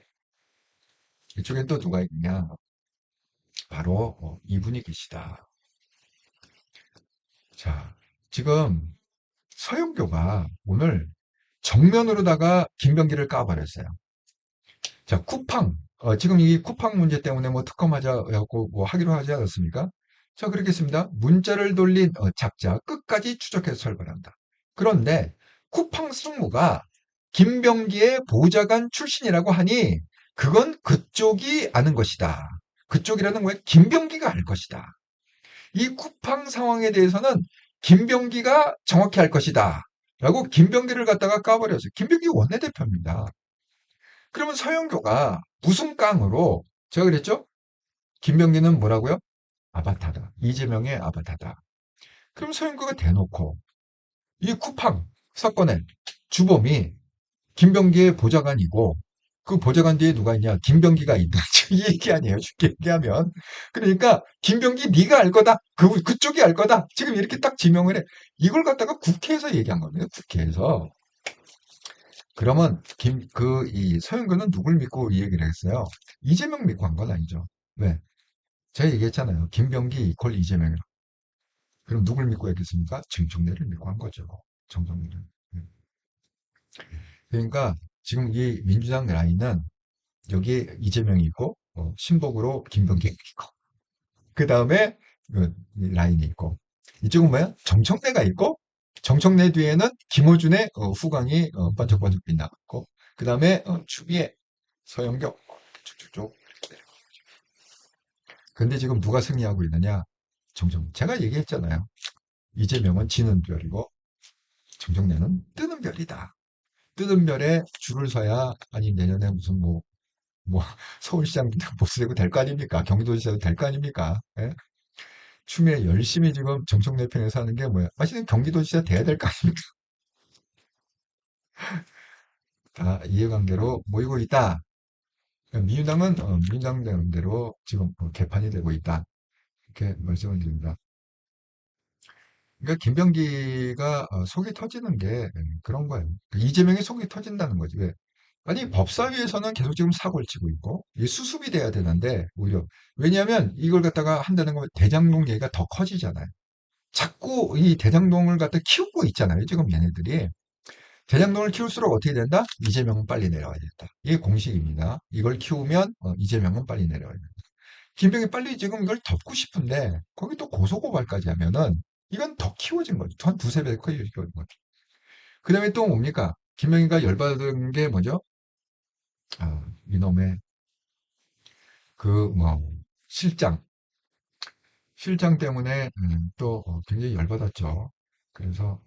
또 누가 있냐 바로 이분이 계시다. 자 지금 서영교가 오늘 정면으로다가 김병기를 까버렸어요. 자, 쿠팡. 지금 이 쿠팡 문제 때문에 뭐 특검하자고 뭐 하기로 하지 않았습니까? 자, 그렇겠습니다. 문자를 돌린 작자 끝까지 추적해서 처벌한다. 그런데 쿠팡 상무가 김병기의 보좌관 출신이라고 하니 그건 그쪽이 아는 것이다. 그쪽이라는 거에 김병기가 알 것이다. 이 쿠팡 상황에 대해서는 김병기가 정확히 알 것이다. 라고 김병기를 갖다가 까버렸어요. 김병기 원내대표입니다. 그러면 서영교가 무슨 깡으로 제가 그랬죠? 김병기는 뭐라고요? 아바타다. 이재명의 아바타다. 그럼 서영교가 대놓고 이 쿠팡 사건의 주범이 김병기의 보좌관이고 그 보좌관 뒤에 누가 있냐? 김병기가 있다. 이 얘기 아니에요. 쉽게 얘기하면. 그러니까 김병기 네가 알 거다. 그쪽이 알 거다. 지금 이렇게 딱 지명을 해. 이걸 갖다가 국회에서 얘기한 겁니다. 국회에서. 그러면 이 서영교는 누굴 믿고 이 얘기를 했어요? 이재명 믿고 한 건 아니죠. 왜? 제가 얘기했잖아요. 김병기 이퀄 이재명이라고. 그럼 누굴 믿고 했겠습니까? 정청래를 믿고 한 거죠. 정청래를. 그러니까 지금 이 민주당 라인은 여기에 이재명이 있고 신복으로 김병기가 있고 그 다음에 라인이 있고 이쪽은 뭐야? 정청래가 있고 정청래 뒤에는 김어준의 후광이 반짝반짝 빛나고 그 다음에 추미애 서영교 쭉쭉쭉. 근데 지금 누가 승리하고 있느냐? 제가 얘기했잖아요. 이재명은 지는 별이고 정청래는 뜨는 별이다. 뜨는 별에 줄을 서야 아니 내년에 무슨 뭐 서울시장 보스 되고 될 거 아닙니까? 경기도지사도 될 거 아닙니까? 예? 추미애 열심히 지금 정청래 편에서 하는 게 뭐야? 사실은 경기도지사 돼야 될 거 아닙니까? 다 이해관계로 모이고 있다. 그러니까 민주당은 민주당 대로 지금 개판이 되고 있다. 이렇게 말씀을 드립니다. 그러니까 김병기가 속이 터지는 게 그런 거예요. 그러니까 이재명이 속이 터진다는 거지. 왜? 아니 법사위에서는 계속 지금 사고를 치고 있고 이게 수습이 돼야 되는데 오히려 왜냐하면 이걸 갖다가 한다는 건 대장동 얘기가 더 커지잖아요. 자꾸 이 대장동을 갖다 키우고 있잖아요. 지금 얘네들이. 대장동을 키울수록 어떻게 된다? 이재명은 빨리 내려와야 된다. 이게 공식입니다. 이걸 키우면 이재명은 빨리 내려와야 된다. 김병이 빨리 지금 이걸 덮고 싶은데 거기 또 고소고발까지 하면은 이건 더 키워진 거죠. 한 두세 배 커진 거죠. 그 다음에 또 뭡니까? 김병희가 열받은 게 뭐죠? 이놈의 뭐 실장 실장 때문에 또 굉장히 열받았죠. 그래서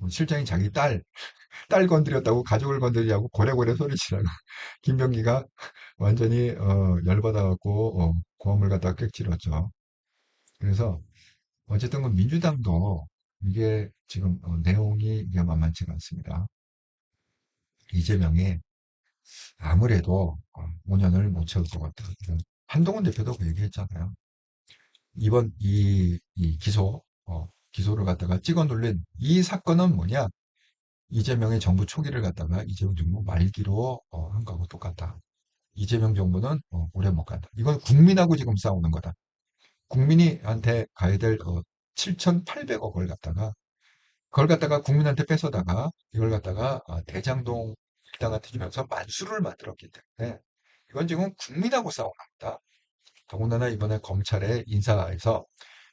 실장이 자기 딸 건드렸다고 가족을 건드리냐고 고래고래 소리치라고 김병기가 완전히 열받아갖고 고함을 갖다가 꽥치렀죠. 그래서 어쨌든 그 민주당도 이게 지금 내용이 이게 만만치가 않습니다. 이재명이 아무래도 5년을 못 채울 것 같다. 한동훈 대표도 그 얘기했잖아요. 이번 이 기소를 갖다가 찍어 눌린 이 사건은 뭐냐? 이재명의 정부 초기를 갖다가 이재명 정부 말기로 한 거하고 똑같다. 이재명 정부는 오래 못 간다. 이건 국민하고 지금 싸우는 거다. 국민이한테 가야 될 7,800억을 갖다가 그걸 갖다가 국민한테 뺏어다가 이걸 갖다가 대장동 일당한테 주면서 만수를 만들었기 때문에 이건 지금 국민하고 싸우는 거다. 더군다나 이번에 검찰의 인사에서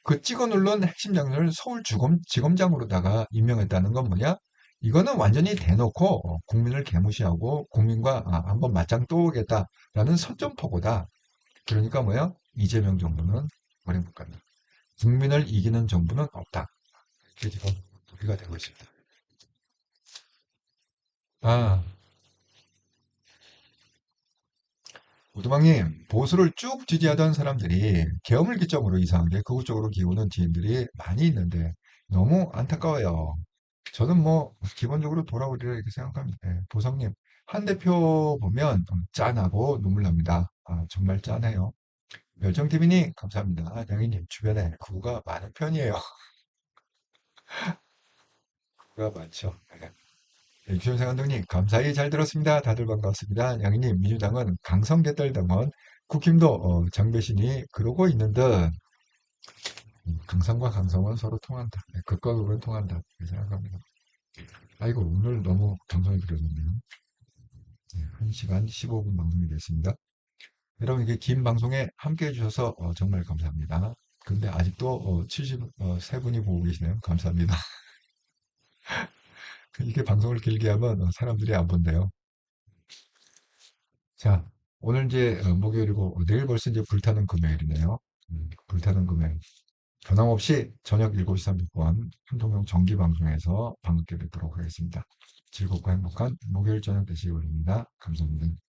그 찍어 누른 핵심 장면을 서울지검장으로다가 임명했다는 건 뭐냐? 이거는 완전히 대놓고 국민을 개무시하고 국민과 한번 맞짱 떠오겠다라는 선전포고다. 그러니까 뭐야? 이재명 정부는 오래 못 간다. 국민을 이기는 정부는 없다. 이렇게 지금 논의가 되고 있습니다. 아, 오두방님, 보수를 쭉 지지하던 사람들이 계엄을 기점으로 이상하게 극우 쪽으로 기우는 지인들이 많이 있는데 너무 안타까워요. 저는 뭐 기본적으로 돌아오리라 이렇게 생각합니다. 예, 보성님, 한 대표 보면 짠하고 눈물 납니다. 정말 짠해요. 멸정TV님, 감사합니다. 양희님, 주변에 극우가 많은 편이에요. 극우가 많죠. 예. 유현생 감독님, 감사히 잘 들었습니다. 다들 반갑습니다. 양희님, 민주당은 강성개딸당원, 국힘도 장배신이 그러고 있는 듯 강성과 강성은 서로 통한다. 네, 극과 극은 통한다. 이렇게 생각합니다. 아이고, 오늘 너무 방송이 길어졌네요. 네, 1시간 15분 방송이 됐습니다. 여러분, 이게 긴 방송에 함께 해주셔서 정말 감사합니다. 근데 아직도 73분이 보고 계시네요. 감사합니다. 이게 방송을 길게 하면 사람들이 안 본대요. 자, 오늘 이제 목요일이고 내일 벌써 이제 불타는 금요일이네요. 불타는 금요일. 변함없이 저녁 7시 30분 한동영 정기 방송에서 방송께 뵙도록 하겠습니다. 즐겁고 행복한 목요일 저녁 되시기 바랍니다. 감사합니다.